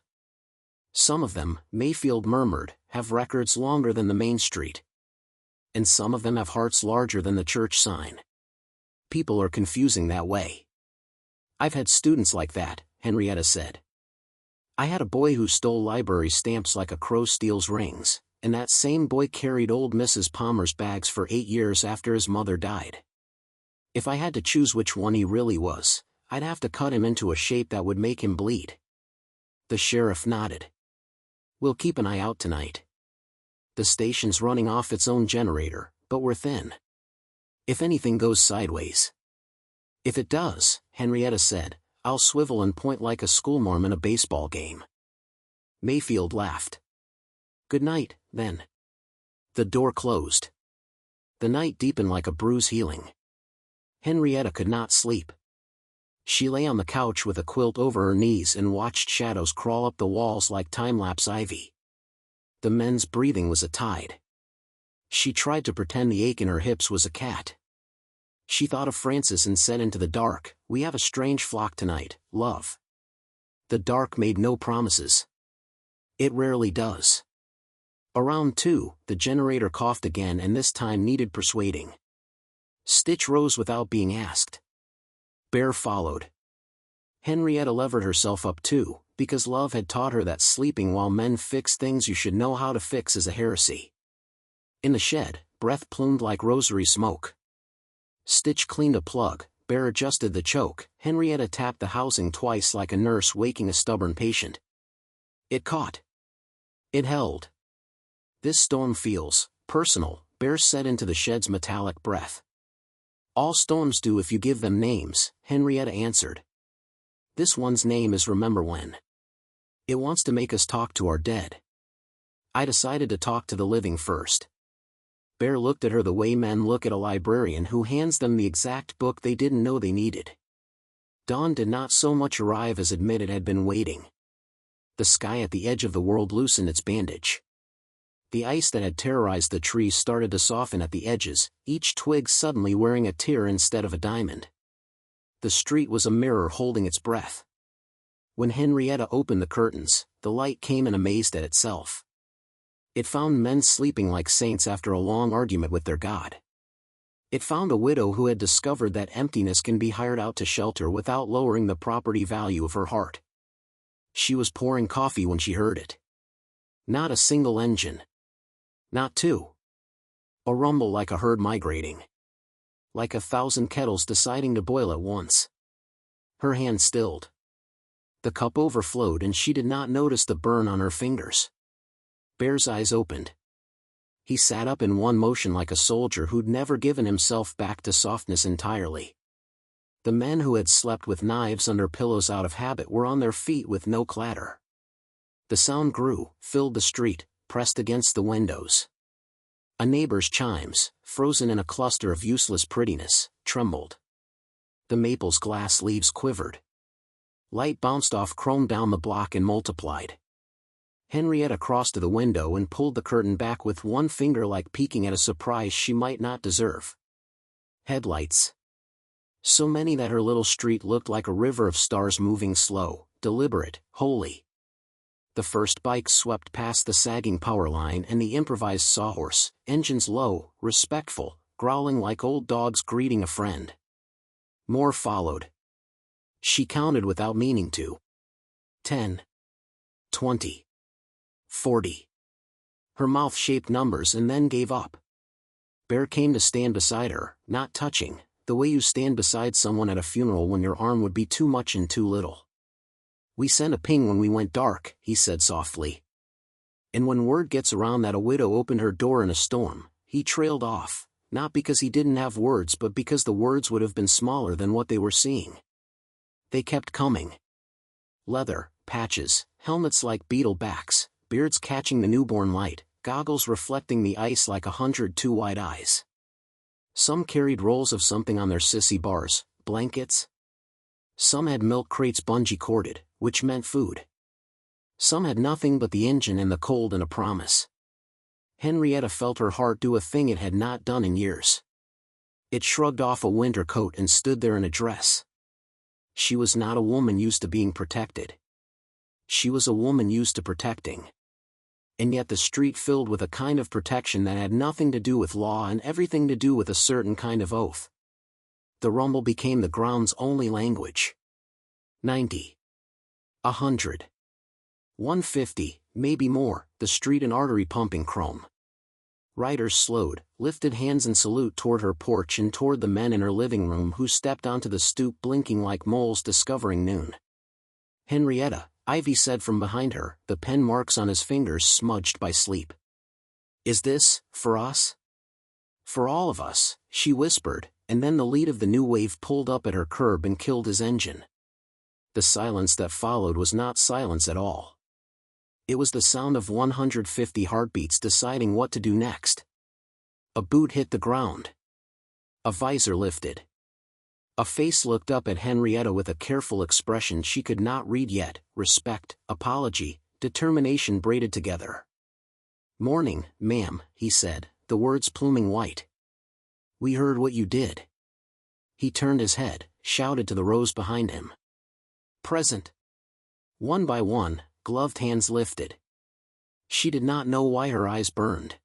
"Some of them," Mayfield murmured, "have records longer than the main street. And some of them have hearts larger than the church sign. People are confusing that way." "I've had students like that," Henrietta said. "I had a boy who stole library stamps like a crow steals rings, and that same boy carried old Mrs. Palmer's bags for 8 years after his mother died. If I had to choose which one he really was, I'd have to cut him into a shape that would make him bleed. The sheriff nodded. We'll keep an eye out tonight. The station's running off its own generator, but we're thin. If anything goes sideways. If it does, Henrietta said, I'll swivel and point like a schoolmarm in a baseball game. Mayfield laughed. Good night, then. The door closed. The night deepened like a bruise healing. Henrietta could not sleep. She lay on the couch with a quilt over her knees and watched shadows crawl up the walls like time-lapse ivy. The men's breathing was a tide. She tried to pretend the ache in her hips was a cat. She thought of Francis and said into the dark, We have a strange flock tonight, love. The dark made no promises. It rarely does. Around 2, the generator coughed again and this time needed persuading. Stitch rose without being asked. Bear followed. Henrietta levered herself up too, because love had taught her that sleeping while men fix things you should know how to fix is a heresy. In the shed, breath plumed like rosary smoke. Stitch cleaned a plug, Bear adjusted the choke, Henrietta tapped the housing twice like a nurse waking a stubborn patient. It caught. It held. This storm feels personal, Bear said into the shed's metallic breath. All storms do if you give them names, Henrietta answered. This one's name is Remember When. It wants to make us talk to our dead. I decided to talk to the living first. Bear looked at her the way men look at a librarian who hands them the exact book they didn't know they needed. Dawn did not so much arrive as admit it had been waiting. The sky at the edge of the world loosened its bandage. The ice that had terrorized the trees started to soften at the edges, each twig suddenly wearing a tear instead of a diamond. The street was a mirror holding its breath. When Henrietta opened the curtains, the light came and amazed at itself. It found men sleeping like saints after a long argument with their God. It found a widow who had discovered that emptiness can be hired out to shelter without lowering the property value of her heart. She was pouring coffee when she heard it. Not a single engine. Not 2. A rumble like a herd migrating. Like 1,000 kettles deciding to boil at once. Her hand stilled. The cup overflowed and she did not notice the burn on her fingers. Bear's eyes opened. He sat up in one motion like a soldier who'd never given himself back to softness entirely. The men who had slept with knives under pillows out of habit were on their feet with no clatter. The sound grew, filled the street, pressed against the windows. A neighbor's chimes, frozen in a cluster of useless prettiness, trembled. The maple's glass leaves quivered. Light bounced off chrome down the block and multiplied. Henrietta crossed to the window and pulled the curtain back with one finger like peeking at a surprise she might not deserve. Headlights. So many that her little street looked like a river of stars moving slow, deliberate, holy. The first bike swept past the sagging power line and the improvised sawhorse, engines low, respectful, growling like old dogs greeting a friend. More followed. She counted without meaning to. 10. 20. 40. Her mouth shaped numbers and then gave up. Bear came to stand beside her, not touching, the way you stand beside someone at a funeral when your arm would be too much and too little. We sent a ping when we went dark, he said softly. And when word gets around that a widow opened her door in a storm, he trailed off, not because he didn't have words but because the words would have been smaller than what they were seeing. They kept coming. Leather, patches, helmets like beetle backs, beards catching the newborn light, goggles reflecting the ice like 100 too-wide eyes. Some carried rolls of something on their sissy bars, blankets. Some had milk crates bungee corded, which meant food. Some had nothing but the engine and the cold and a promise. Henrietta felt her heart do a thing it had not done in years. It shrugged off a winter coat and stood there in a dress. She was not a woman used to being protected. She was a woman used to protecting. And yet the street filled with a kind of protection that had nothing to do with law and everything to do with a certain kind of oath. The rumble became the ground's only language. 90. 100. 150, maybe more, the street and artery pumping chrome. Riders slowed, lifted hands in salute toward her porch and toward the men in her living room who stepped onto the stoop blinking like moles discovering noon. "Henrietta," Ivy said from behind her, the pen marks on his fingers smudged by sleep. "Is this, for us?" "For all of us," she whispered, and then the lead of the new wave pulled up at her curb and killed his engine. The silence that followed was not silence at all. It was the sound of 150 heartbeats deciding what to do next. A boot hit the ground. A visor lifted. A face looked up at Henrietta with a careful expression she could not read yet, respect, apology, determination braided together. "Morning, ma'am," he said, the words pluming white. "We heard what you did." He turned his head, shouted to the rows behind him. "Present." One by one, gloved hands lifted. She did not know why her eyes burned.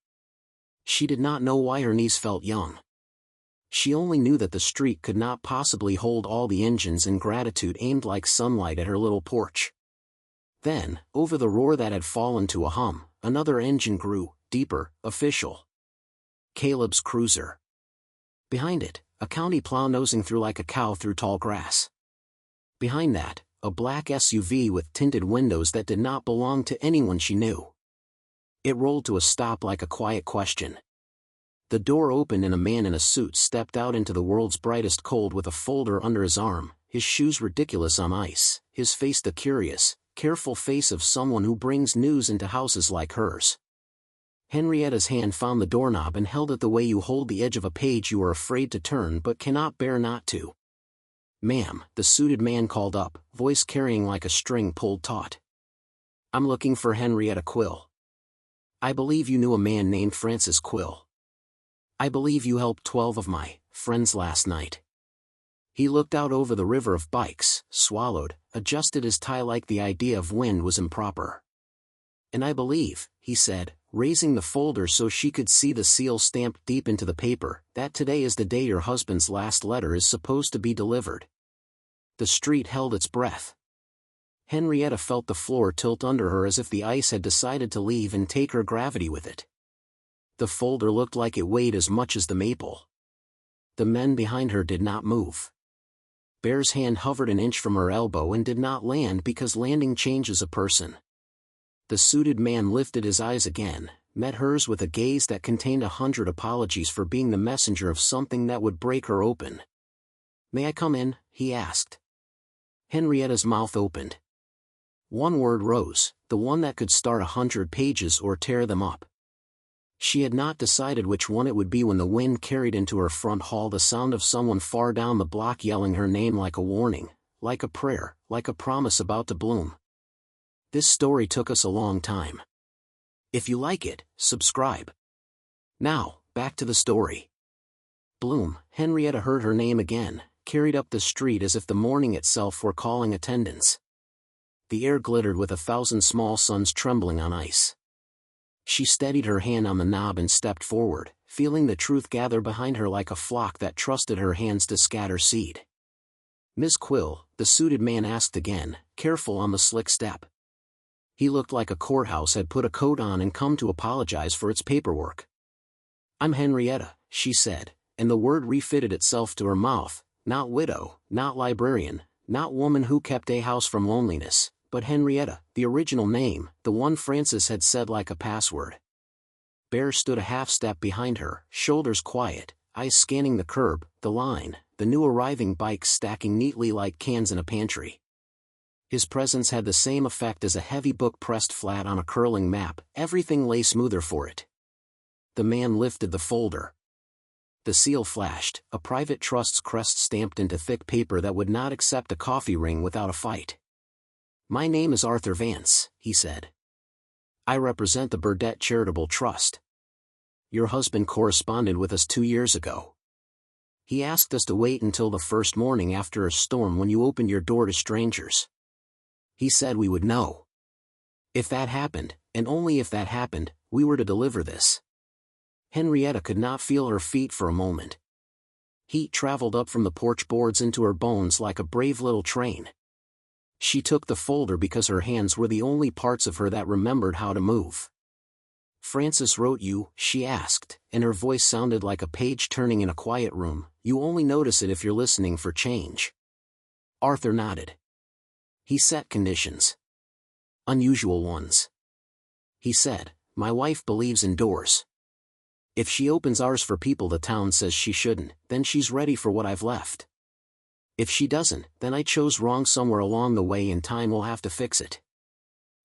She did not know why her knees felt young. She only knew that the street could not possibly hold all the engines and gratitude aimed like sunlight at her little porch. Then, over the roar that had fallen to a hum, another engine grew, deeper, official. Caleb's cruiser. Behind it, a county plow nosing through like a cow through tall grass. Behind that, a black SUV with tinted windows that did not belong to anyone she knew. It rolled to a stop like a quiet question. The door opened and a man in a suit stepped out into the world's brightest cold with a folder under his arm, his shoes ridiculous on ice, his face the curious, careful face of someone who brings news into houses like hers. Henrietta's hand found the doorknob and held it the way you hold the edge of a page you are afraid to turn but cannot bear not to. "Ma'am," the suited man called up, voice carrying like a string pulled taut. "I'm looking for Henrietta Quill. I believe you knew a man named Francis Quill. I believe you helped 12 of my friends last night." He looked out over the river of bikes, swallowed, adjusted his tie like the idea of wind was improper. "And I believe," he said, raising the folder so she could see the seal stamped deep into the paper, "that today is the day your husband's last letter is supposed to be delivered." The street held its breath. Henrietta felt the floor tilt under her as if the ice had decided to leave and take her gravity with it. The folder looked like it weighed as much as the maple. The men behind her did not move. Bear's hand hovered an inch from her elbow and did not land because landing changes a person. The suited man lifted his eyes again, met hers with a gaze that contained 100 apologies for being the messenger of something that would break her open. "May I come in?" he asked. Henrietta's mouth opened. One word rose, the one that could start 100 pages or tear them up. She had not decided which one it would be when the wind carried into her front hall the sound of someone far down the block yelling her name like a warning, like a prayer, like a promise about to bloom. This story took us a long time. If you like it, subscribe. Now, back to the story. Bloom, Henrietta heard her name again, carried up the street as if the morning itself were calling attendance. The air glittered with 1,000 small suns trembling on ice. She steadied her hand on the knob and stepped forward, feeling the truth gather behind her like a flock that trusted her hands to scatter seed. "Miss Quill," the suited man asked again, careful on the slick step. He looked like a courthouse had put a coat on and come to apologize for its paperwork. "I'm Henrietta," she said, and the word refitted itself to her mouth, not widow, not librarian, not woman who kept a house from loneliness, but Henrietta, the original name, the one Francis had said like a password. Bear stood a half step behind her, shoulders quiet, eyes scanning the curb, the line, the new arriving bikes stacking neatly like cans in a pantry. His presence had the same effect as a heavy book pressed flat on a curling map, everything lay smoother for it. The man lifted the folder. The seal flashed, a private trust's crest stamped into thick paper that would not accept a coffee ring without a fight. "My name is Arthur Vance," he said. "I represent the Burdett Charitable Trust. Your husband corresponded with us 2 years ago. He asked us to wait until the first morning after a storm when you opened your door to strangers. He said we would know. If that happened, and only if that happened, we were to deliver this." Henrietta could not feel her feet for a moment. Heat traveled up from the porch boards into her bones like a brave little train. She took the folder because her hands were the only parts of her that remembered how to move. Francis wrote you, she asked, and her voice sounded like a page turning in a quiet room. You only notice it if you're listening for change. Arthur nodded. He set conditions. Unusual ones. He said, my wife believes in doors. If she opens ours for people the town says she shouldn't, then she's ready for what I've left. If she doesn't, then I chose wrong somewhere along the way and time will have to fix it.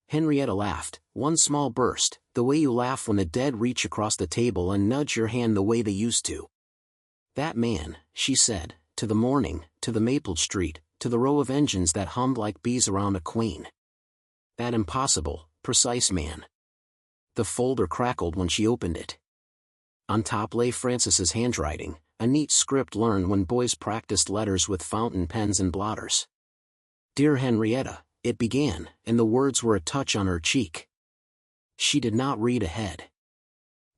Henrietta laughed, one small burst, the way you laugh when the dead reach across the table and nudge your hand the way they used to. That man, she said, to the morning, to the Maple Street, to the row of engines that hummed like bees around a queen. That impossible, precise man. The folder crackled when she opened it. On top lay Francis's handwriting, a neat script learned when boys practiced letters with fountain pens and blotters. Dear Henrietta, it began, and the words were a touch on her cheek. She did not read ahead.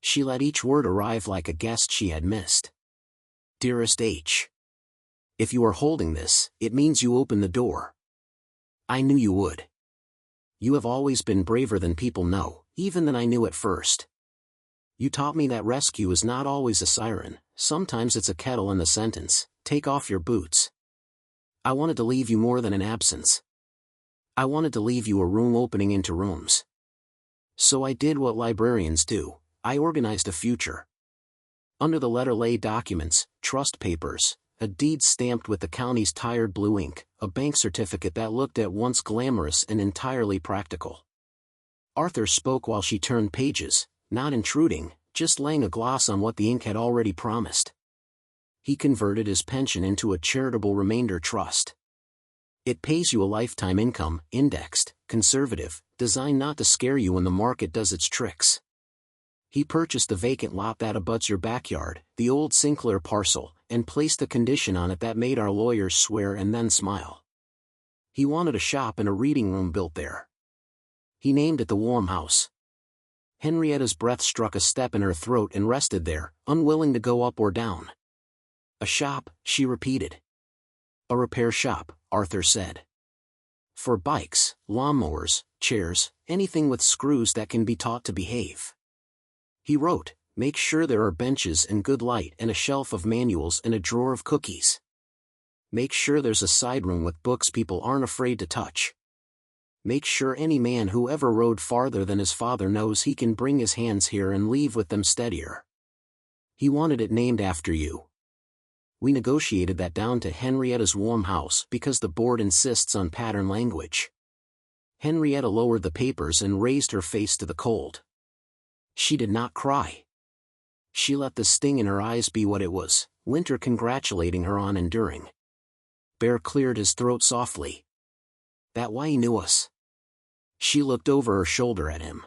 She let each word arrive like a guest she had missed. Dearest H. If you are holding this, it means you open the door. I knew you would. You have always been braver than people know, even than I knew at first. You taught me that rescue is not always a siren, sometimes it's a kettle in the sentence, take off your boots. I wanted to leave you more than an absence. I wanted to leave you a room opening into rooms. So I did what librarians do, I organized a future. Under the letter lay documents, trust papers, a deed stamped with the county's tired blue ink, a bank certificate that looked at once glamorous and entirely practical. Arthur spoke while she turned pages, not intruding, just laying a gloss on what the ink had already promised. He converted his pension into a charitable remainder trust. It pays you a lifetime income, indexed, conservative, designed not to scare you when the market does its tricks. He purchased the vacant lot that abuts your backyard, the old Sinclair parcel, and placed a condition on it that made our lawyers swear and then smile. He wanted a shop and a reading room built there. He named it the Warm House. Henrietta's breath struck a step in her throat and rested there, unwilling to go up or down. A shop, she repeated. A repair shop, Arthur said. For bikes, lawnmowers, chairs, anything with screws that can be taught to behave. He wrote, make sure there are benches and good light and a shelf of manuals and a drawer of cookies. Make sure there's a side room with books people aren't afraid to touch. Make sure any man who ever rode farther than his father knows he can bring his hands here and leave with them steadier. He wanted it named after you. We negotiated that down to Henrietta's Warm House because the board insists on pattern language. Henrietta lowered the papers and raised her face to the cold. She did not cry. She let the sting in her eyes be what it was, winter congratulating her on enduring. Bear cleared his throat softly. That why he knew us? She looked over her shoulder at him.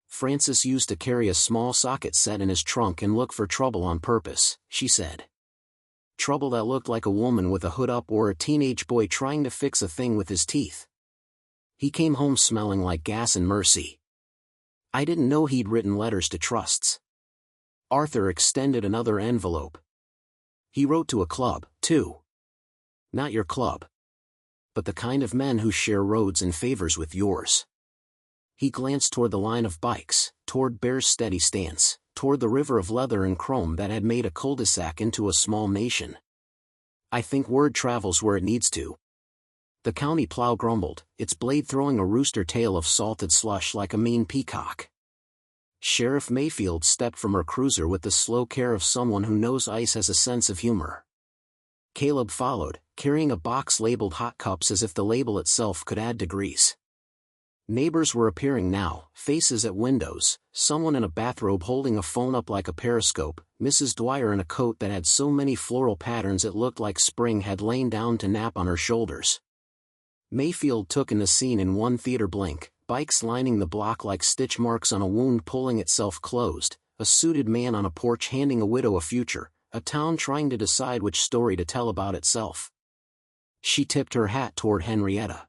Francis used to carry a small socket set in his trunk and look for trouble on purpose, she said. Trouble that looked like a woman with a hood up or a teenage boy trying to fix a thing with his teeth. He came home smelling like gas and mercy. I didn't know he'd written letters to trusts. Arthur extended another envelope. He wrote to a club, too. Not your club. But the kind of men who share roads and favors with yours. He glanced toward the line of bikes, toward Bear's steady stance, toward the river of leather and chrome that had made a cul-de-sac into a small nation. I think word travels where it needs to. The county plow grumbled, its blade throwing a rooster tail of salted slush like a mean peacock. Sheriff Mayfield stepped from her cruiser with the slow care of someone who knows ice has a sense of humor. Caleb followed, carrying a box labeled hot cups as if the label itself could add degrees. Neighbors were appearing now, faces at windows, someone in a bathrobe holding a phone up like a periscope, Mrs. Dwyer in a coat that had so many floral patterns it looked like spring had lain down to nap on her shoulders. Mayfield took in the scene in one theater blink, bikes lining the block like stitch marks on a wound pulling itself closed, a suited man on a porch handing a widow a future, a town trying to decide which story to tell about itself. She tipped her hat toward Henrietta.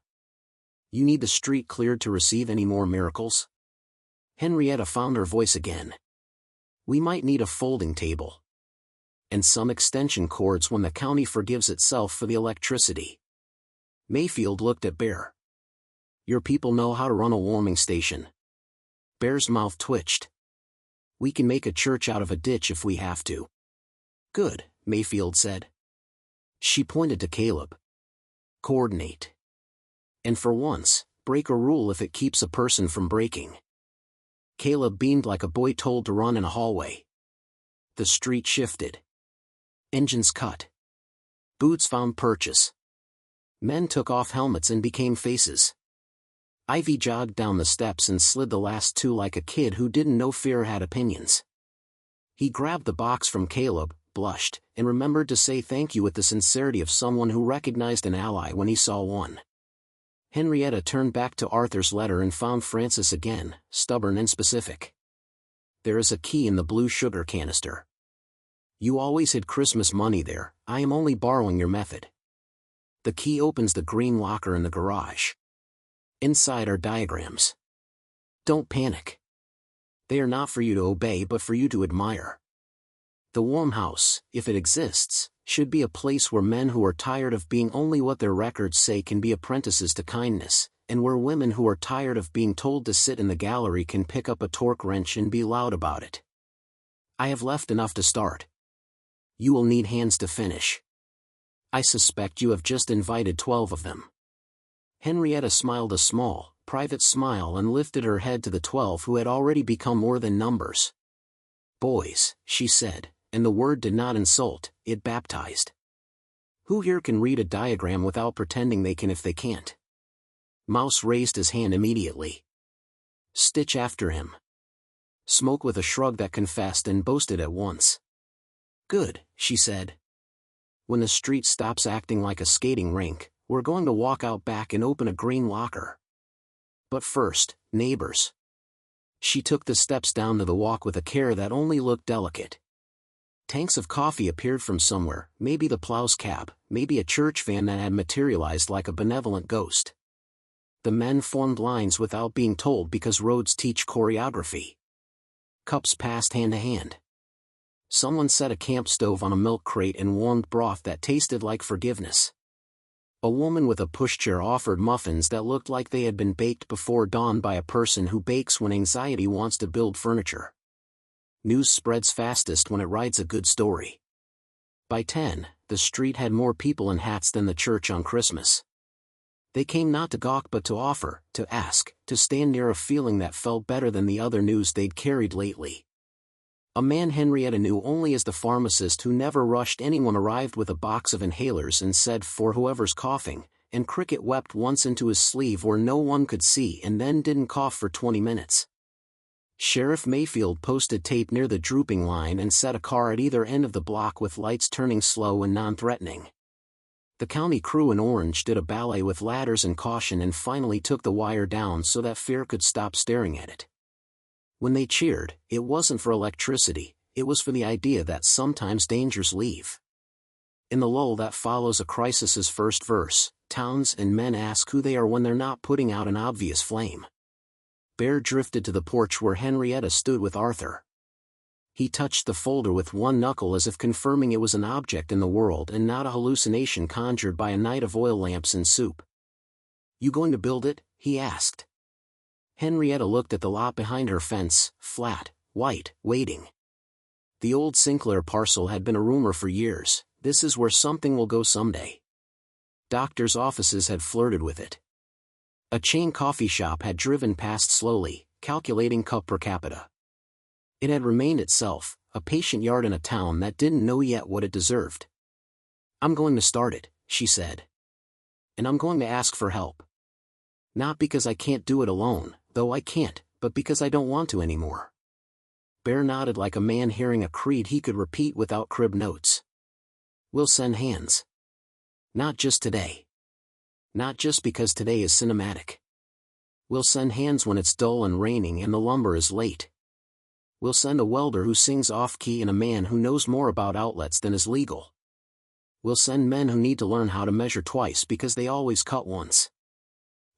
You need the street cleared to receive any more miracles? Henrietta found her voice again. We might need a folding table. And some extension cords when the county forgives itself for the electricity. Mayfield looked at Bear. Your people know how to run a warming station. Bear's mouth twitched. We can make a church out of a ditch if we have to. Good, Mayfield said. She pointed to Caleb. Coordinate. And for once, break a rule if it keeps a person from breaking. Caleb beamed like a boy told to run in a hallway. The street shifted. Engines cut. Boots found purchase. Men took off helmets and became faces. Ivy jogged down the steps and slid the last two like a kid who didn't know fear had opinions. He grabbed the box from Caleb, blushed, and remembered to say thank you with the sincerity of someone who recognized an ally when he saw one. Henrietta turned back to Arthur's letter and found Francis again, stubborn and specific. There is a key in the blue sugar canister. You always hid Christmas money there. I am only borrowing your method. The key opens the green locker in the garage. Inside are diagrams. Don't panic. They are not for you to obey but for you to admire. The warm house, if it exists, should be a place where men who are tired of being only what their records say can be apprentices to kindness, and where women who are tired of being told to sit in the gallery can pick up a torque wrench and be loud about it. I have left enough to start. You will need hands to finish. I suspect you have just invited 12 of them. Henrietta smiled a small, private smile and lifted her head to the 12 who had already become more than numbers. Boys, she said, and the word did not insult, it baptized. Who here can read a diagram without pretending they can if they can't? Mouse raised his hand immediately. Stitch after him. Smoke with a shrug that confessed and boasted at once. Good, she said. When the street stops acting like a skating rink, we're going to walk out back and open a green locker. But first, neighbors. She took the steps down to the walk with a care that only looked delicate. Tanks of coffee appeared from somewhere, maybe the plow's cab, maybe a church van that had materialized like a benevolent ghost. The men formed lines without being told because roads teach choreography. Cups passed hand to hand. Someone set a camp stove on a milk crate and warmed broth that tasted like forgiveness. A woman with a pushchair offered muffins that looked like they had been baked before dawn by a person who bakes when anxiety wants to build furniture. News spreads fastest when it rides a good story. By 10, the street had more people in hats than the church on Christmas. They came not to gawk but to offer, to ask, to stand near a feeling that felt better than the other news they'd carried lately. A man Henrietta knew only as the pharmacist who never rushed anyone arrived with a box of inhalers and said for whoever's coughing, and Cricket wept once into his sleeve where no one could see and then didn't cough for 20 minutes. Sheriff Mayfield posted tape near the drooping line and set a car at either end of the block with lights turning slow and non-threatening. The county crew in orange did a ballet with ladders and caution and finally took the wire down so that fear could stop staring at it. When they cheered, it wasn't for electricity, it was for the idea that sometimes dangers leave. In the lull that follows a crisis's first verse, towns and men ask who they are when they're not putting out an obvious flame. Bear drifted to the porch where Henrietta stood with Arthur. He touched the folder with one knuckle as if confirming it was an object in the world and not a hallucination conjured by a night of oil lamps and soup. You going to build it? He asked. Henrietta looked at the lot behind her fence, flat, white, waiting. The old Sinclair parcel had been a rumor for years. This is where something will go someday. Doctors' offices had flirted with it. A chain coffee shop had driven past slowly, calculating cup per capita. It had remained itself, a patient yard in a town that didn't know yet what it deserved. I'm going to start it, she said. And I'm going to ask for help. Not because I can't do it alone, though I can't, but because I don't want to anymore. Bear nodded like a man hearing a creed he could repeat without crib notes. We'll send hands. Not just today. Not just because today is cinematic. We'll send hands when it's dull and raining and the lumber is late. We'll send a welder who sings off-key and a man who knows more about outlets than is legal. We'll send men who need to learn how to measure twice because they always cut once.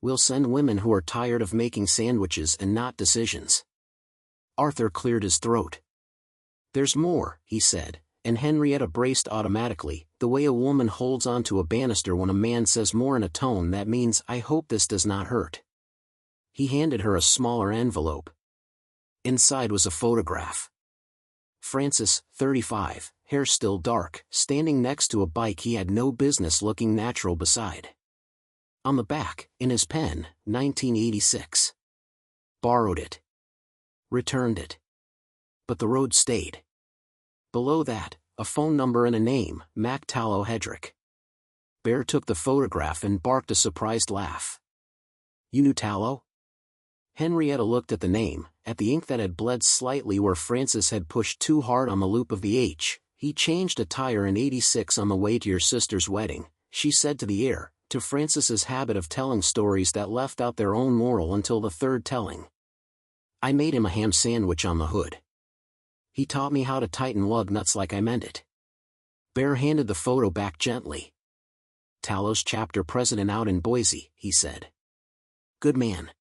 We'll send women who are tired of making sandwiches and not decisions. Arthur cleared his throat. There's more, he said, and Henrietta braced automatically, the way a woman holds onto a banister when a man says more in a tone that means I hope this does not hurt. He handed her a smaller envelope. Inside was a photograph. Francis, 35, hair still dark, standing next to a bike he had no business looking natural beside. On the back, in his pen, 1986. Borrowed it. Returned it. But the road stayed. Below that, a phone number and a name, Mac Tallow Hedrick. Bear took the photograph and barked a surprised laugh. You knew Tallow? Henrietta looked at the name, at the ink that had bled slightly where Francis had pushed too hard on the loop of the H. He changed a tire in '86 on the way to your sister's wedding, she said to the air, to Francis's habit of telling stories that left out their own moral until the third telling. I made him a ham sandwich on the hood. He taught me how to tighten lug nuts like I meant it. Bear handed the photo back gently. Tallow's chapter president out in Boise, he said. Good man.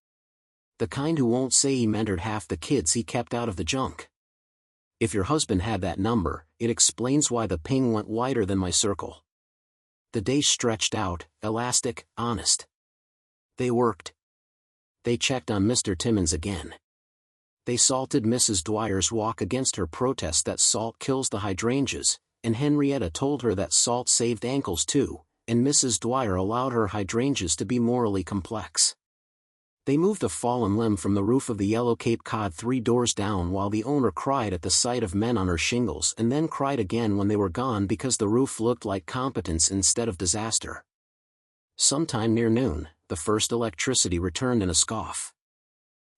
The kind who won't say he mentored half the kids he kept out of the junk. If your husband had that number, it explains why the ping went wider than my circle. The day stretched out, elastic, honest. They worked. They checked on Mr. Timmons again. They salted Mrs. Dwyer's walk against her protest that salt kills the hydrangeas, and Henrietta told her that salt saved ankles too, and Mrs. Dwyer allowed her hydrangeas to be morally complex. They moved a fallen limb from the roof of the yellow Cape Cod 3 doors down while the owner cried at the sight of men on her shingles and then cried again when they were gone because the roof looked like competence instead of disaster. Sometime near noon, the first electricity returned in a scoff.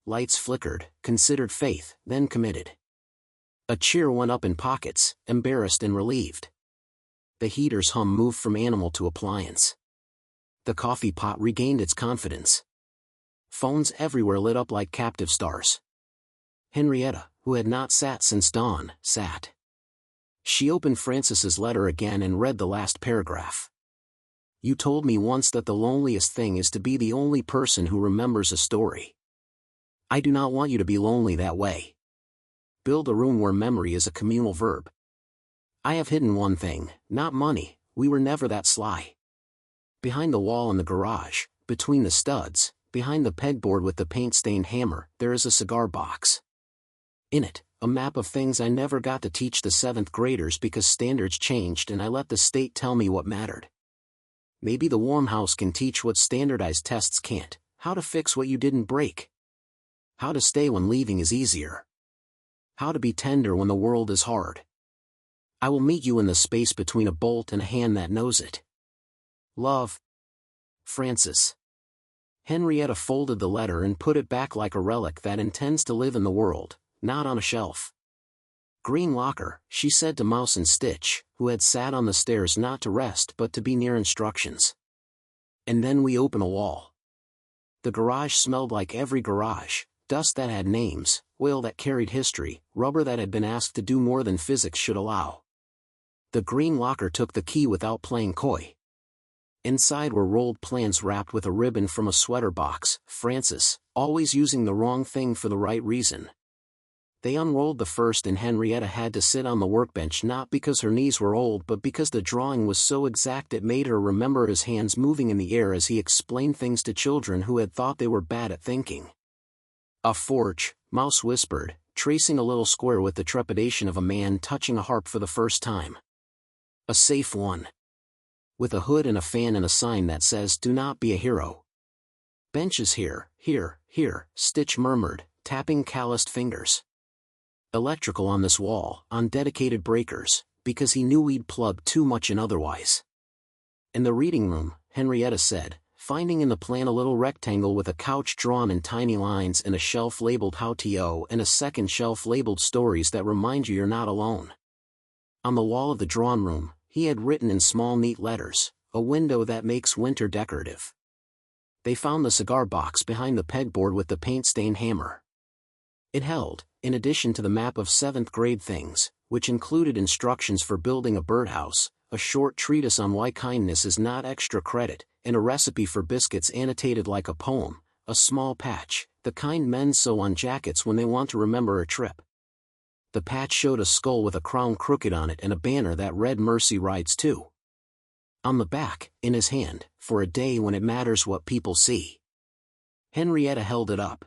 Lights flickered, considered faith, then committed. A cheer went up in pockets, embarrassed and relieved. The heater's hum moved from animal to appliance. The coffee pot regained its confidence. Phones everywhere lit up like captive stars. Henrietta, who had not sat since dawn, sat. She opened Francis's letter again and read the last paragraph. You told me once that the loneliest thing is to be the only person who remembers a story. I do not want you to be lonely that way. Build a room where memory is a communal verb. I have hidden one thing, not money, we were never that sly. Behind the wall in the garage, between the studs, behind the pegboard with the paint-stained hammer, there is a cigar box. In it, a map of things I never got to teach the 7th graders because standards changed and I let the state tell me what mattered. Maybe the warm house can teach what standardized tests can't, how to fix what you didn't break. How to stay when leaving is easier. How to be tender when the world is hard. I will meet you in the space between a bolt and a hand that knows it. Love. Francis. Henrietta folded the letter and put it back like a relic that intends to live in the world, not on a shelf. Green locker, she said to Mouse and Stitch, who had sat on the stairs not to rest but to be near instructions. And then we open a wall. The garage smelled like every garage, dust that had names, oil that carried history, rubber that had been asked to do more than physics should allow. The green locker took the key without playing coy. Inside were rolled plans wrapped with a ribbon from a sweater box, Francis, always using the wrong thing for the right reason. They unrolled the first and Henrietta had to sit on the workbench not because her knees were old but because the drawing was so exact it made her remember his hands moving in the air as he explained things to children who had thought they were bad at thinking. A forge, Mouse whispered, tracing a little square with the trepidation of a man touching a harp for the first time. A safe one. With a hood and a fan and a sign that says, "Do not be a hero." Benches here, Stitch murmured, tapping calloused fingers. Electrical on this wall, on dedicated breakers, because he knew we'd plugged too much in otherwise. In the reading room, Henrietta said, finding in the plan a little rectangle with a couch drawn in tiny lines and a shelf labeled How To and a second shelf labeled Stories that remind you you're not alone. On the wall of the drawn room, he had written in small neat letters, "A window that makes winter decorative." They found the cigar box behind the pegboard with the paint-stained hammer. It held, in addition to the map of 7th grade things, which included instructions for building a birdhouse, a short treatise on why kindness is not extra credit, and a recipe for biscuits annotated like a poem, a small patch, the kind men sew on jackets when they want to remember a trip. The patch showed a skull with a crown crooked on it and a banner that read "Mercy Rides Too." On the back, in his hand, "For a day when it matters what people see." Henrietta held it up.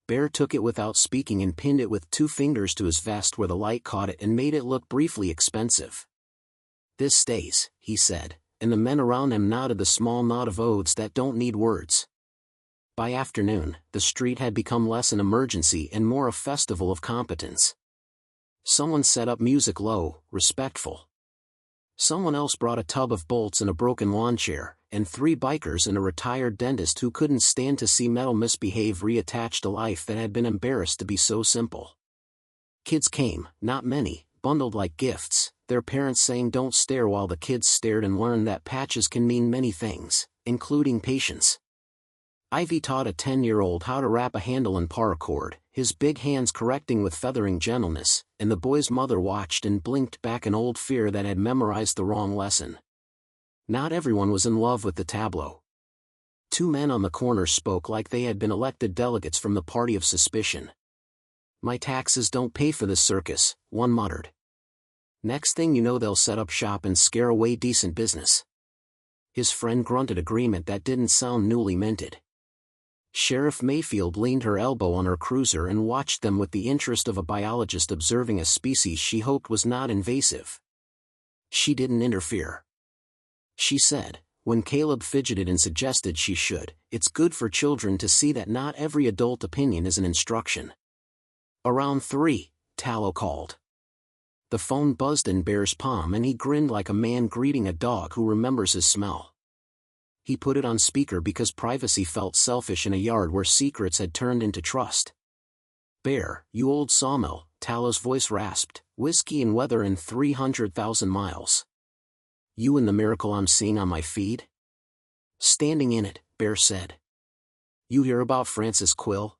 Bear took it without speaking and pinned it with 2 fingers to his vest where the light caught it and made it look briefly expensive. "This stays," he said, and the men around him nodded the small nod of oaths that don't need words. By afternoon, the street had become less an emergency and more a festival of competence. Someone set up music low, respectful. Someone else brought a tub of bolts and a broken lawn chair, and 3 bikers and a retired dentist who couldn't stand to see metal misbehave reattached a life that had been embarrassed to be so simple. Kids came, not many, bundled like gifts, their parents saying don't stare while the kids stared and learned that patches can mean many things, including patience. Ivy taught a 10-year-old how to wrap a handle in paracord, his big hands correcting with feathering gentleness, and the boy's mother watched and blinked back an old fear that had memorized the wrong lesson. Not everyone was in love with the tableau. 2 men on the corner spoke like they had been elected delegates from the party of suspicion. "My taxes don't pay for this circus," one muttered. "Next thing you know they'll set up shop and scare away decent business." His friend grunted agreement that didn't sound newly minted. Sheriff Mayfield leaned her elbow on her cruiser and watched them with the interest of a biologist observing a species she hoped was not invasive. She didn't interfere. She said, when Caleb fidgeted and suggested she should, "It's good for children to see that not every adult opinion is an instruction." "Around 3, Tallow called. The phone buzzed in Bear's palm and he grinned like a man greeting a dog who remembers his smell. He put it on speaker because privacy felt selfish in a yard where secrets had turned into trust. "Bear, you old sawmill," Tallow's voice rasped, "whiskey and weather in 300,000 miles. You and the miracle I'm seeing on my feed?" "Standing in it," Bear said. "You hear about Frances Quill?"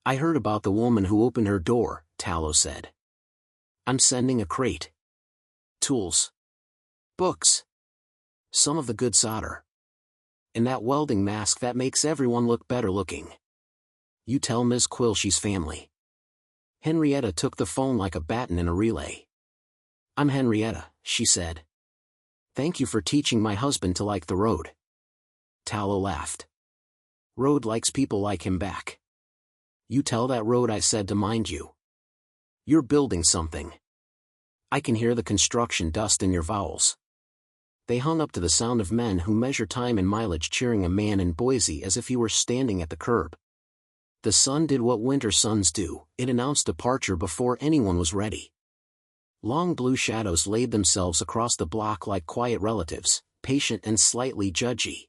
"I heard about the woman who opened her door," Tallow said. "I'm sending a crate. Tools. Books. Some of the good solder. And that welding mask that makes everyone look better looking. You tell Ms. Quill she's family." Henrietta took the phone like a baton in a relay. "I'm Henrietta," she said. "Thank you for teaching my husband to like the road." Tallow laughed. "Road likes people like him back. You tell that road I said to mind you. You're building something. I can hear the construction dust in your vowels." They hung up to the sound of men who measure time and mileage cheering a man in Boise as if he were standing at the curb. The sun did what winter suns do, it announced departure before anyone was ready. Long blue shadows laid themselves across the block like quiet relatives, patient and slightly judgy.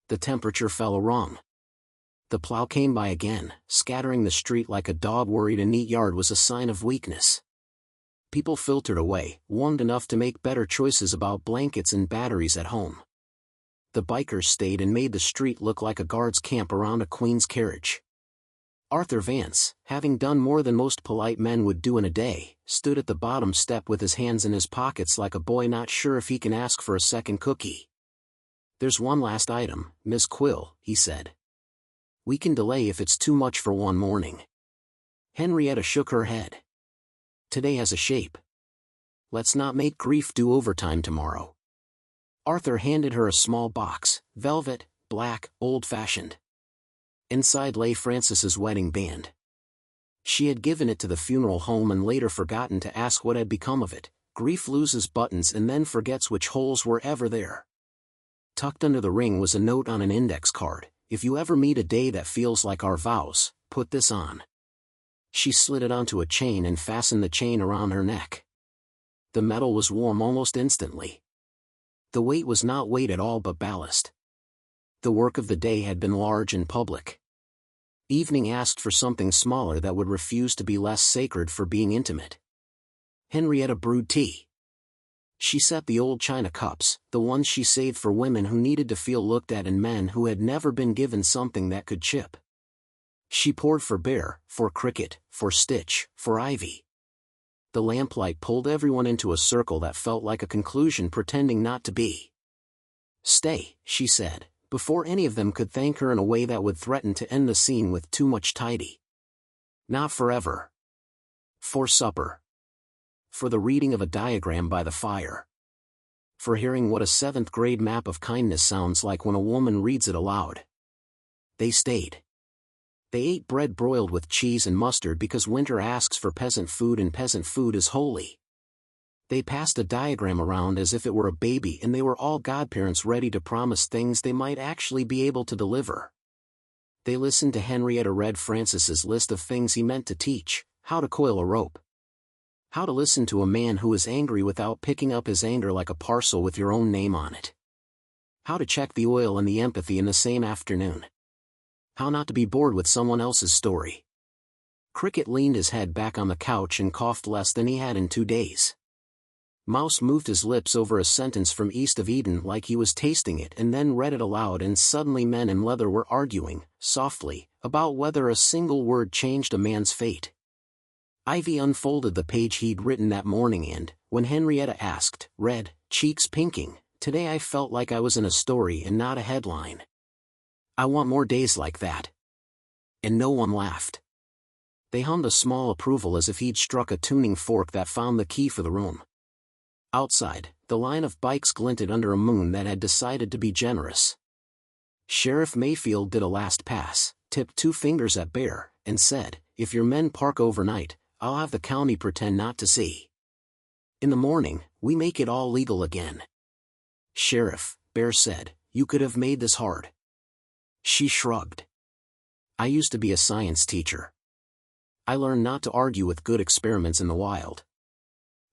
The temperature fell a wrong. The plow came by again, scattering the street like a dog worried a neat yard was a sign of weakness. People filtered away, warmed enough to make better choices about blankets and batteries at home. The bikers stayed and made the street look like a guard's camp around a queen's carriage. Arthur Vance, having done more than most polite men would do in a day, stood at the bottom step with his hands in his pockets like a boy not sure if he can ask for a second cookie. "There's one last item, Miss Quill," he said. "We can delay if it's too much for one morning." Henrietta shook her head. "Today has a shape. Let's not make grief do overtime tomorrow." Arthur handed her a small box, velvet, black, old-fashioned. Inside lay Frances's wedding band. She had given it to the funeral home and later forgotten to ask what had become of it. Grief loses buttons and then forgets which holes were ever there. Tucked under the ring was a note on an index card: "If you ever meet a day that feels like our vows, put this on." She slid it onto a chain and fastened the chain around her neck. The metal was warm almost instantly. The weight was not weight at all but ballast. The work of the day had been large and public. Evening asked for something smaller that would refuse to be less sacred for being intimate. Henrietta brewed tea. She set the old china cups, the ones she saved for women who needed to feel looked at and men who had never been given something that could chip. She poured for Bear, for Cricket, for Stitch, for Ivy. The lamplight pulled everyone into a circle that felt like a conclusion pretending not to be. "Stay," she said, before any of them could thank her in a way that would threaten to end the scene with too much tidy. "Not forever. For supper. For the reading of a diagram by the fire. For hearing what a 7th grade map of kindness sounds like when a woman reads it aloud." They stayed. They ate bread broiled with cheese and mustard because winter asks for peasant food and peasant food is holy. They passed a diagram around as if it were a baby and they were all godparents ready to promise things they might actually be able to deliver. They listened to Henrietta read Francis's list of things he meant to teach: how to coil a rope, how to listen to a man who is angry without picking up his anger like a parcel with your own name on it, how to check the oil and the empathy in the same afternoon, how not to be bored with someone else's story. Cricket leaned his head back on the couch and coughed less than he had in 2 days. Mouse moved his lips over a sentence from East of Eden like he was tasting it and then read it aloud, and suddenly men in leather were arguing, softly, about whether a single word changed a man's fate. Ivy unfolded the page he'd written that morning and, when Henrietta asked, read, cheeks pinking, "Today I felt like I was in a story and not a headline. I want more days like that." And no one laughed. They hummed a small approval as if he'd struck a tuning fork that found the key for the room. Outside, the line of bikes glinted under a moon that had decided to be generous. Sheriff Mayfield did a last pass, tipped 2 fingers at Bear, and said, "If your men park overnight, I'll have the county pretend not to see. In the morning, we make it all legal again." "Sheriff," Bear said, "you could have made this hard." She shrugged. "I used to be a science teacher. I learned not to argue with good experiments in the wild."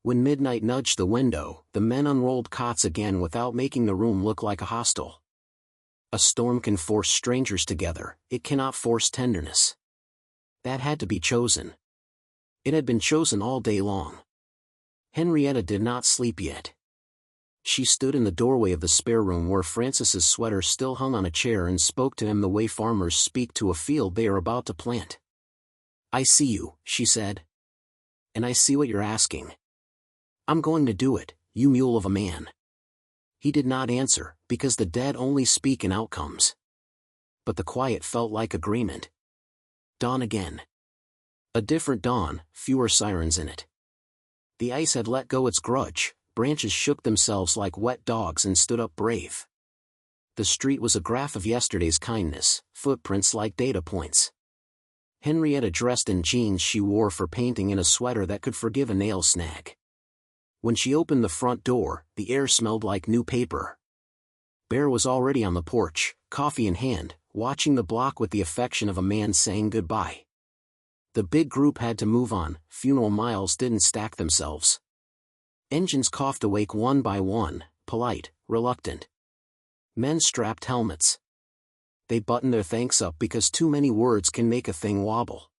When midnight nudged the window, the men unrolled cots again without making the room look like a hostel. A storm can force strangers together, it cannot force tenderness. That had to be chosen. It had been chosen all day long. Henrietta did not sleep yet. She stood in the doorway of the spare room where Francis's sweater still hung on a chair and spoke to him the way farmers speak to a field they are about to plant. "I see you," she said. "And I see what you're asking. I'm going to do it, you mule of a man." He did not answer, because the dead only speak in outcomes. But the quiet felt like agreement. Dawn again. A different dawn, fewer sirens in it. The ice had let go its grudge, branches shook themselves like wet dogs and stood up brave. The street was a graph of yesterday's kindness, footprints like data points. Henrietta dressed in jeans she wore for painting and a sweater that could forgive a nail snag. When she opened the front door, the air smelled like new paper. Bear was already on the porch, coffee in hand, watching the block with the affection of a man saying goodbye. The big group had to move on, funeral miles didn't stack themselves. Engines coughed awake one by one, polite, reluctant. Men strapped helmets. They buttoned their thanks up because too many words can make a thing wobble.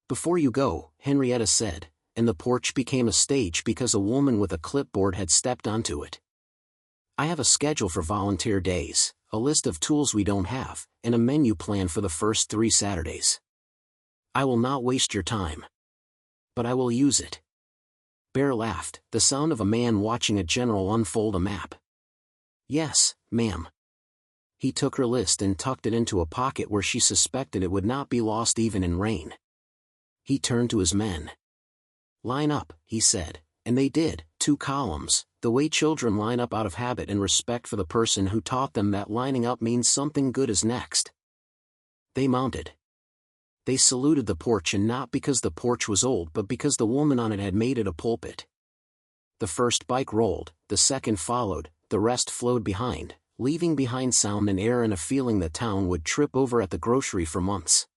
"Before you go," Henrietta said, and the porch became a stage because a woman with a clipboard had stepped onto it. "I have a schedule for volunteer days, a list of tools we don't have, and a menu plan for the first 3 Saturdays. I will not waste your time. But I will use it." Bear laughed, the sound of a man watching a general unfold a map. "Yes, ma'am." He took her list and tucked it into a pocket where she suspected it would not be lost even in rain. He turned to his men. "Line up," he said, and they did, 2 columns, the way children line up out of habit and respect for the person who taught them that lining up means something good is next. They mounted. They saluted the porch, and not because the porch was old but because the woman on it had made it a pulpit. The first bike rolled, the second followed, the rest flowed behind, leaving behind sound and air and a feeling the town would trip over at the grocery for months.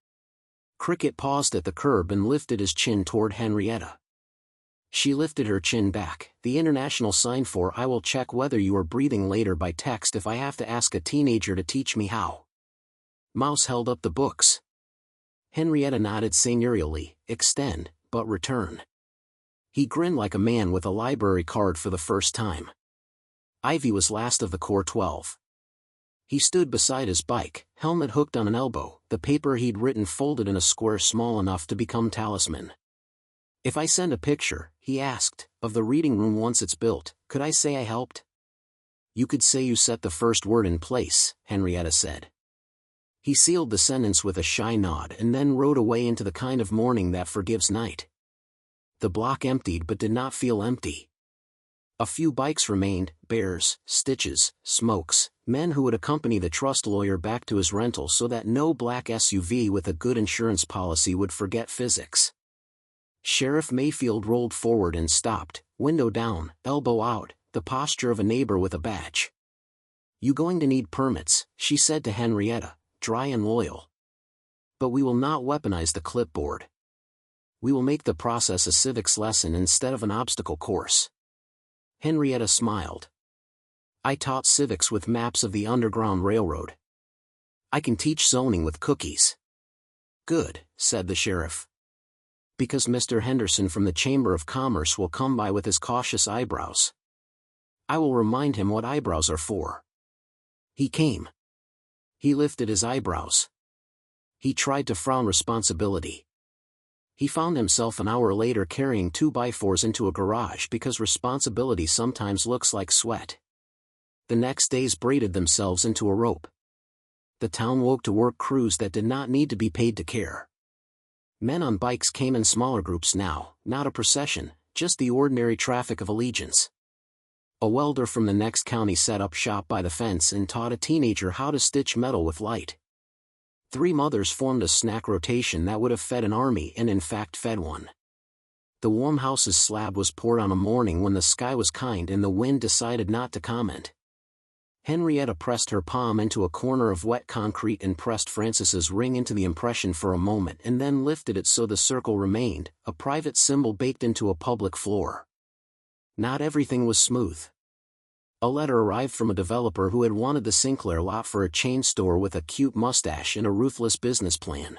Cricket paused at the curb and lifted his chin toward Henrietta. She lifted her chin back, the international sign for "I will check whether you are breathing later by text if I have to ask a teenager to teach me how." Mouse held up the books. Henrietta nodded seigneurially, "Extend, but return." He grinned like a man with a library card for the first time. Ivy was last of the core 12. He stood beside his bike, helmet hooked on an elbow, the paper he'd written folded in a square small enough to become talisman. "If I send a picture," he asked, "of the reading room once it's built, could I say I helped?" "You could say you set the first word in place," Henrietta said. He sealed the sentence with a shy nod and then rode away into the kind of morning that forgives night. The block emptied but did not feel empty. A few bikes remained, Bears, Stitches, Smokes, men who would accompany the trust lawyer back to his rental so that no black SUV with a good insurance policy would forget physics. Sheriff Mayfield rolled forward and stopped, window down, elbow out, the posture of a neighbor with a badge. "You going to need permits," she said to Henrietta, dry and loyal. "But we will not weaponize the clipboard. We will make the process a civics lesson instead of an obstacle course." Henrietta smiled. "I taught civics with maps of the Underground Railroad. I can teach zoning with cookies." "Good," said the sheriff. "Because Mr. Henderson from the Chamber of Commerce will come by with his cautious eyebrows. I will remind him what eyebrows are for." He came. He lifted his eyebrows. He tried to frown responsibility. He found himself an hour later carrying 2x4s into a garage because responsibility sometimes looks like sweat. The next days braided themselves into a rope. The town woke to work crews that did not need to be paid to care. Men on bikes came in smaller groups now, not a procession, just the ordinary traffic of allegiance. A welder from the next county set up shop by the fence and taught a teenager how to stitch metal with light. 3 mothers formed a snack rotation that would have fed an army and in fact fed one. The warm house's slab was poured on a morning when the sky was kind and the wind decided not to comment. Henrietta pressed her palm into a corner of wet concrete and pressed Francis's ring into the impression for a moment and then lifted it so the circle remained, a private symbol baked into a public floor. Not everything was smooth. A letter arrived from a developer who had wanted the Sinclair lot for a chain store with a cute mustache and a ruthless business plan.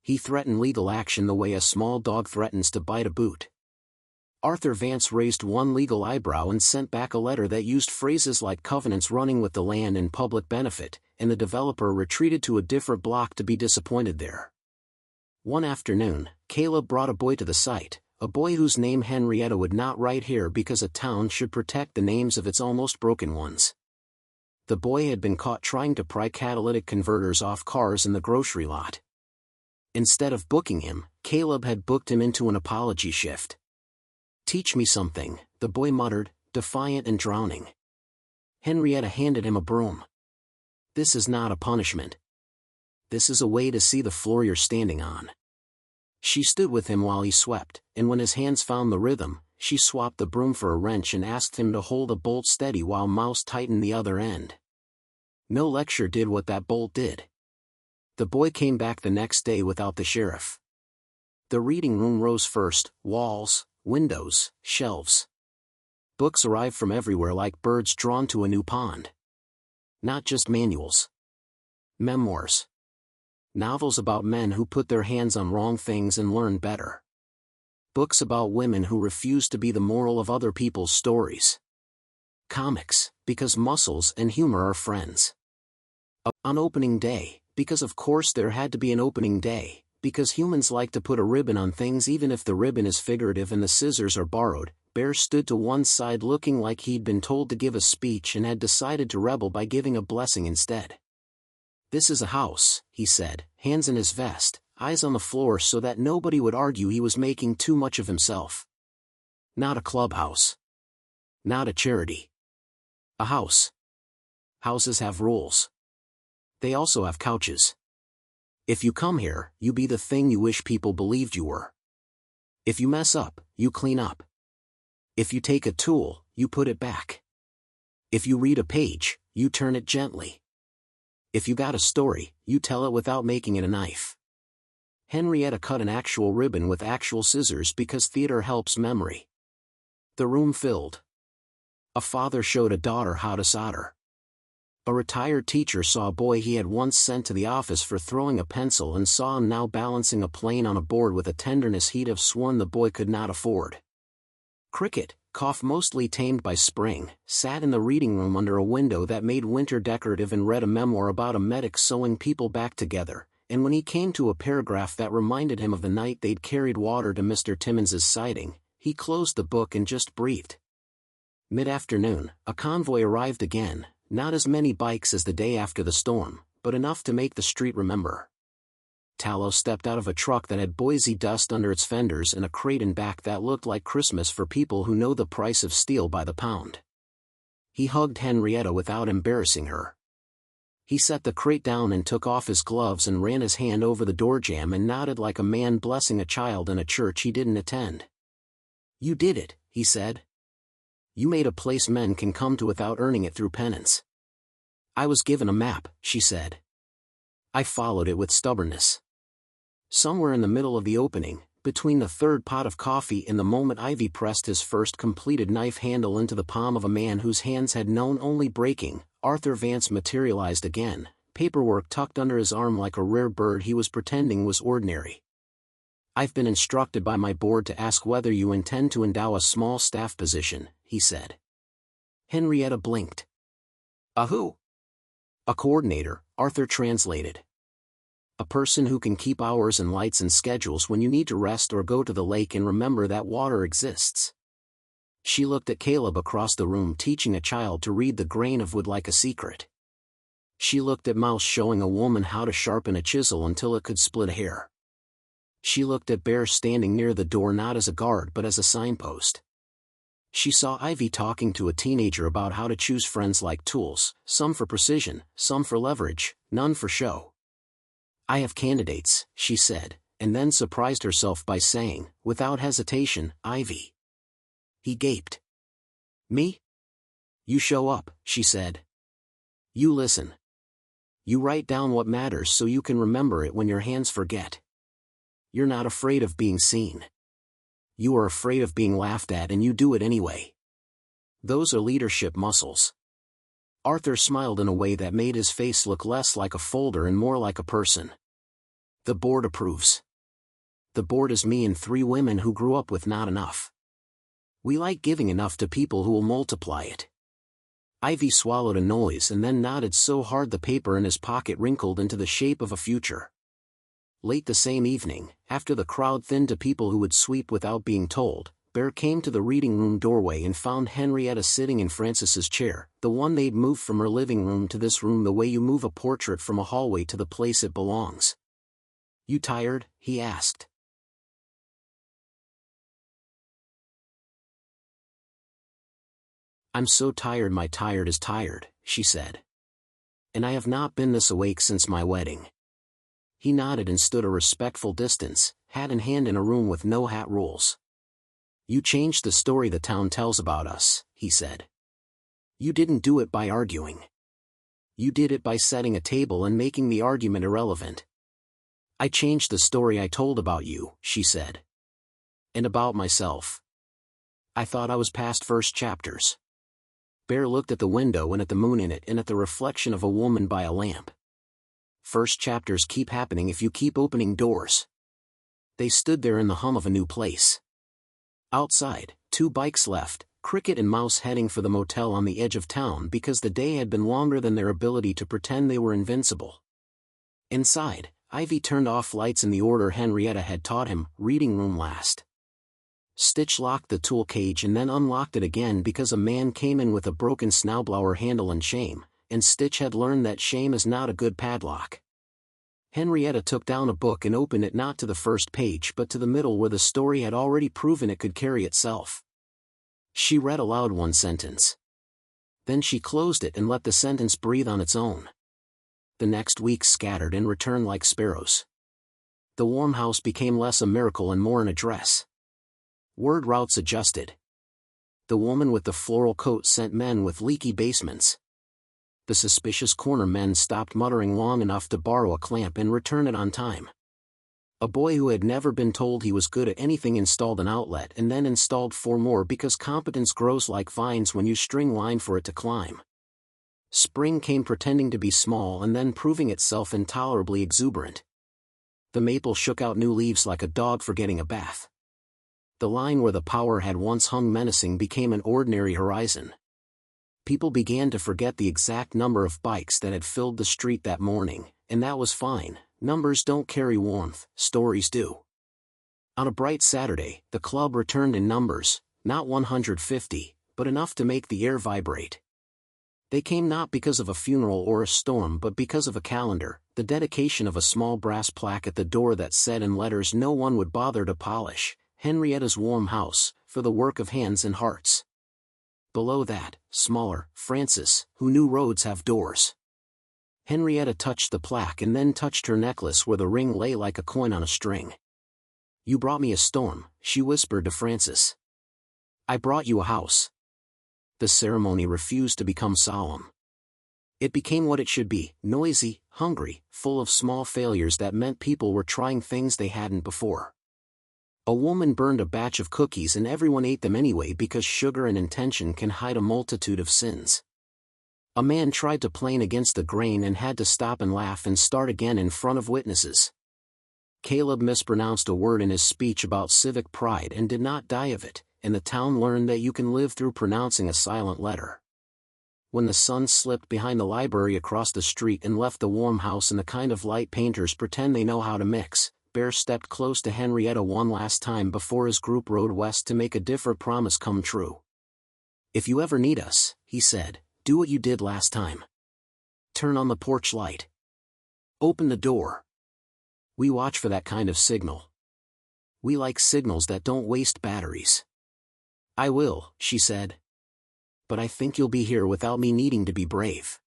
He threatened legal action the way a small dog threatens to bite a boot. Arthur Vance raised one legal eyebrow and sent back a letter that used phrases like covenants running with the land and public benefit, and the developer retreated to a different block to be disappointed there. One afternoon, Caleb brought a boy to the site, a boy whose name Henrietta would not write here because a town should protect the names of its almost broken ones. The boy had been caught trying to pry catalytic converters off cars in the grocery lot. Instead of booking him, Caleb had booked him into an apology shift. "Teach me something," the boy muttered, defiant and drowning. Henrietta handed him a broom. "This is not a punishment. This is a way to see the floor you're standing on." She stood with him while he swept, and when his hands found the rhythm, she swapped the broom for a wrench and asked him to hold a bolt steady while Mouse tightened the other end. No lecture did what that bolt did. The boy came back the next day without the sheriff. The reading room rose first, walls, windows, shelves. Books arrived from everywhere like birds drawn to a new pond. Not just manuals. Memoirs. Novels about men who put their hands on wrong things and learned better. Books about women who refused to be the moral of other people's stories. Comics, because muscles and humor are friends. On opening day, because of course there had to be an opening day, because humans like to put a ribbon on things even if the ribbon is figurative and the scissors are borrowed, Bear stood to one side looking like he'd been told to give a speech and had decided to rebel by giving a blessing instead. "This is a house," he said, hands in his vest, eyes on the floor so that nobody would argue he was making too much of himself. "Not a clubhouse. Not a charity. A house. Houses have rules. They also have couches. If you come here, you be the thing you wish people believed you were. If you mess up, you clean up. If you take a tool, you put it back. If you read a page, you turn it gently. If you got a story, you tell it without making it a knife." Henrietta cut an actual ribbon with actual scissors because theater helps memory. The room filled. A father showed a daughter how to solder. A retired teacher saw a boy he had once sent to the office for throwing a pencil and saw him now balancing a plane on a board with a tenderness he'd have sworn the boy could not afford. Cricket, cough mostly tamed by spring, sat in the reading room under a window that made winter decorative and read a memoir about a medic sewing people back together, and when he came to a paragraph that reminded him of the night they'd carried water to Mr. Timmons's siding, he closed the book and just breathed. Mid-afternoon, a convoy arrived again, not as many bikes as the day after the storm, but enough to make the street remember. Tallow stepped out of a truck that had Boise dust under its fenders and a crate in back that looked like Christmas for people who know the price of steel by the pound. He hugged Henrietta without embarrassing her. He set the crate down and took off his gloves and ran his hand over the door jamb and nodded like a man blessing a child in a church he didn't attend. "You did it," he said. "You made a place men can come to without earning it through penance." "I was given a map," she said. "I followed it with stubbornness." Somewhere in the middle of the opening, between the third pot of coffee and the moment Ivy pressed his first completed knife handle into the palm of a man whose hands had known only breaking, Arthur Vance materialized again, paperwork tucked under his arm like a rare bird he was pretending was ordinary. "I've been instructed by my board to ask whether you intend to endow a small staff position," he said. Henrietta blinked. "A who?" "A coordinator," Arthur translated. "A person who can keep hours and lights and schedules when you need to rest or go to the lake and remember that water exists." She looked at Caleb across the room teaching a child to read the grain of wood like a secret. She looked at Mouse showing a woman how to sharpen a chisel until it could split a hair. She looked at Bear standing near the door not as a guard but as a signpost. She saw Ivy talking to a teenager about how to choose friends like tools, some for precision, some for leverage, none for show. "I have candidates," she said, and then surprised herself by saying, without hesitation, "Ivy." He gaped. "Me?" "You show up," she said. "You listen. You write down what matters so you can remember it when your hands forget. You're not afraid of being seen. You are afraid of being laughed at and you do it anyway. Those are leadership muscles." Arthur smiled in a way that made his face look less like a folder and more like a person. "The board approves. The board is me and 3 women who grew up with not enough. We like giving enough to people who will multiply it." Ivy swallowed a noise and then nodded so hard the paper in his pocket wrinkled into the shape of a future. Late the same evening, after the crowd thinned to people who would sweep without being told, Bear came to the reading room doorway and found Henrietta sitting in Frances's chair, the one they'd moved from her living room to this room the way you move a portrait from a hallway to the place it belongs. "You tired?" he asked. "I'm so tired my tired is tired," she said. "And I have not been this awake since my wedding." He nodded and stood a respectful distance, hat in hand in a room with no hat rules. "You changed the story the town tells about us," he said. "You didn't do it by arguing. You did it by setting a table and making the argument irrelevant." "I changed the story I told about you," she said. "And about myself. I thought I was past first chapters." Bear looked at the window and at the moon in it and at the reflection of a woman by a lamp. "First chapters keep happening if you keep opening doors." They stood there in the hum of a new place. Outside, 2 bikes left, Cricket and Mouse heading for the motel on the edge of town because the day had been longer than their ability to pretend they were invincible. Inside, Ivy turned off lights in the order Henrietta had taught him, reading room last. Stitch locked the tool cage and then unlocked it again because a man came in with a broken snowblower handle and shame, and Stitch had learned that shame is not a good padlock. Henrietta took down a book and opened it not to the first page but to the middle where the story had already proven it could carry itself. She read aloud one sentence. Then she closed it and let the sentence breathe on its own. The next week scattered and returned like sparrows. The warm house became less a miracle and more an address. Word routes adjusted. The woman with the floral coat sent men with leaky basements. The suspicious corner men stopped muttering long enough to borrow a clamp and return it on time. A boy who had never been told he was good at anything installed an outlet and then installed 4 more because competence grows like vines when you string line for it to climb. Spring came pretending to be small and then proving itself intolerably exuberant. The maple shook out new leaves like a dog forgetting a bath. The line where the power had once hung menacing became an ordinary horizon. People began to forget the exact number of bikes that had filled the street that morning, and that was fine. Numbers don't carry warmth, stories do. On a bright Saturday, the club returned in numbers, not 150, but enough to make the air vibrate. They came not because of a funeral or a storm but because of a calendar, the dedication of a small brass plaque at the door that said in letters no one would bother to polish, "Henrietta's warm house, for the work of hands and hearts." Below that, smaller, "Francis, who knew roads have doors." Henrietta touched the plaque and then touched her necklace where the ring lay like a coin on a string. "You brought me a storm," she whispered to Francis. "I brought you a house." The ceremony refused to become solemn. It became what it should be, noisy, hungry, full of small failures that meant people were trying things they hadn't before. A woman burned a batch of cookies and everyone ate them anyway because sugar and intention can hide a multitude of sins. A man tried to plane against the grain and had to stop and laugh and start again in front of witnesses. Caleb mispronounced a word in his speech about civic pride and did not die of it, and the town learned that you can live through pronouncing a silent letter. When the sun slipped behind the library across the street and left the warm house in the kind of light painters pretend they know how to mix, Bear stepped close to Henrietta one last time before his group rode west to make a different promise come true. "If you ever need us," he said, "do what you did last time. Turn on the porch light. Open the door. We watch for that kind of signal. We like signals that don't waste batteries." "I will," she said. "But I think you'll be here without me needing to be brave."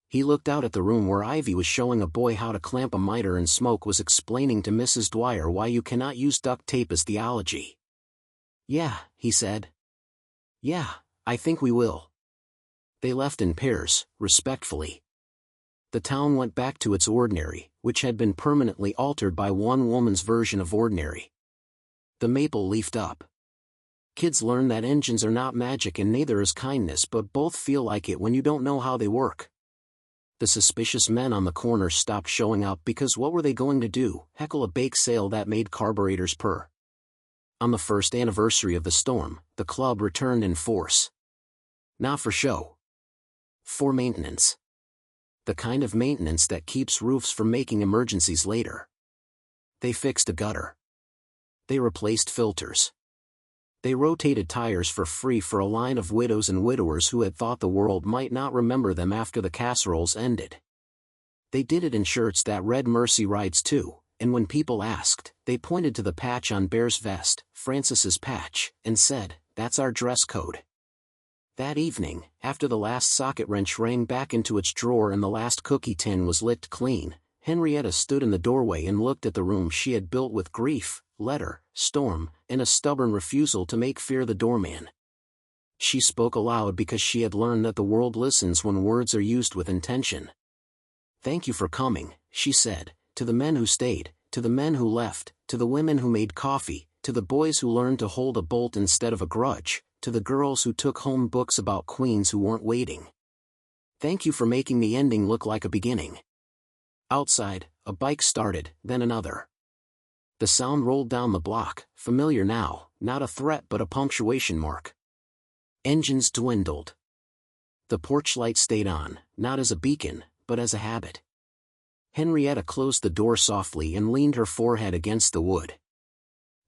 He looked out at the room where Ivy was showing a boy how to clamp a miter and Smoke was explaining to Mrs. Dwyer why you cannot use duct tape as theology. "Yeah," he said. "Yeah, I think we will." They left in pairs, respectfully. The town went back to its ordinary, which had been permanently altered by one woman's version of ordinary. The maple leafed up. Kids learn that engines are not magic and neither is kindness, but both feel like it when you don't know how they work. The suspicious men on the corner stopped showing up because what were they going to do, heckle a bake sale that made carburetors purr? On the first anniversary of the storm, the club returned in force. Not for show. For maintenance. The kind of maintenance that keeps roofs from making emergencies later. They fixed a gutter. They replaced filters. They rotated tires for free for a line of widows and widowers who had thought the world might not remember them after the casseroles ended. They did it in shirts that read "Mercy Rides Too," and when people asked, they pointed to the patch on Bear's vest, Francis's patch, and said, "That's our dress code." That evening, after the last socket wrench rang back into its drawer and the last cookie tin was licked clean, Henrietta stood in the doorway and looked at the room she had built with grief, letter, storm, and a stubborn refusal to make fear the doorman. She spoke aloud because she had learned that the world listens when words are used with intention. "Thank you for coming," she said, "to the men who stayed, to the men who left, to the women who made coffee, to the boys who learned to hold a bolt instead of a grudge, to the girls who took home books about queens who weren't waiting. Thank you for making the ending look like a beginning." Outside, a bike started, then another. The sound rolled down the block, familiar now, not a threat but a punctuation mark. Engines dwindled. The porch light stayed on, not as a beacon, but as a habit. Henrietta closed the door softly and leaned her forehead against the wood.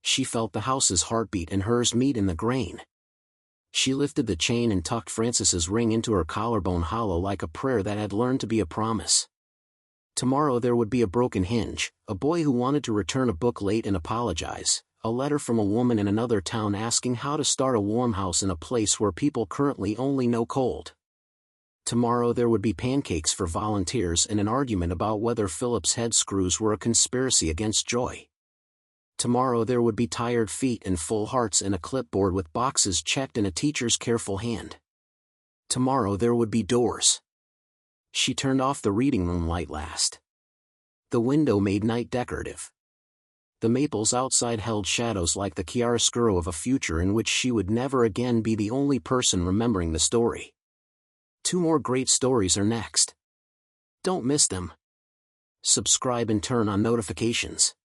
She felt the house's heartbeat and hers meet in the grain. She lifted the chain and tucked Francis's ring into her collarbone hollow like a prayer that had learned to be a promise. Tomorrow there would be a broken hinge, a boy who wanted to return a book late and apologize, a letter from a woman in another town asking how to start a warm house in a place where people currently only know cold. Tomorrow there would be pancakes for volunteers and an argument about whether Philip's head screws were a conspiracy against Joy. Tomorrow there would be tired feet and full hearts and a clipboard with boxes checked in a teacher's careful hand. Tomorrow there would be doors. She turned off the reading room light last. The window made night decorative. The maples outside held shadows like the chiaroscuro of a future in which she would never again be the only person remembering the story. 2 more great stories are next. Don't miss them. Subscribe and turn on notifications.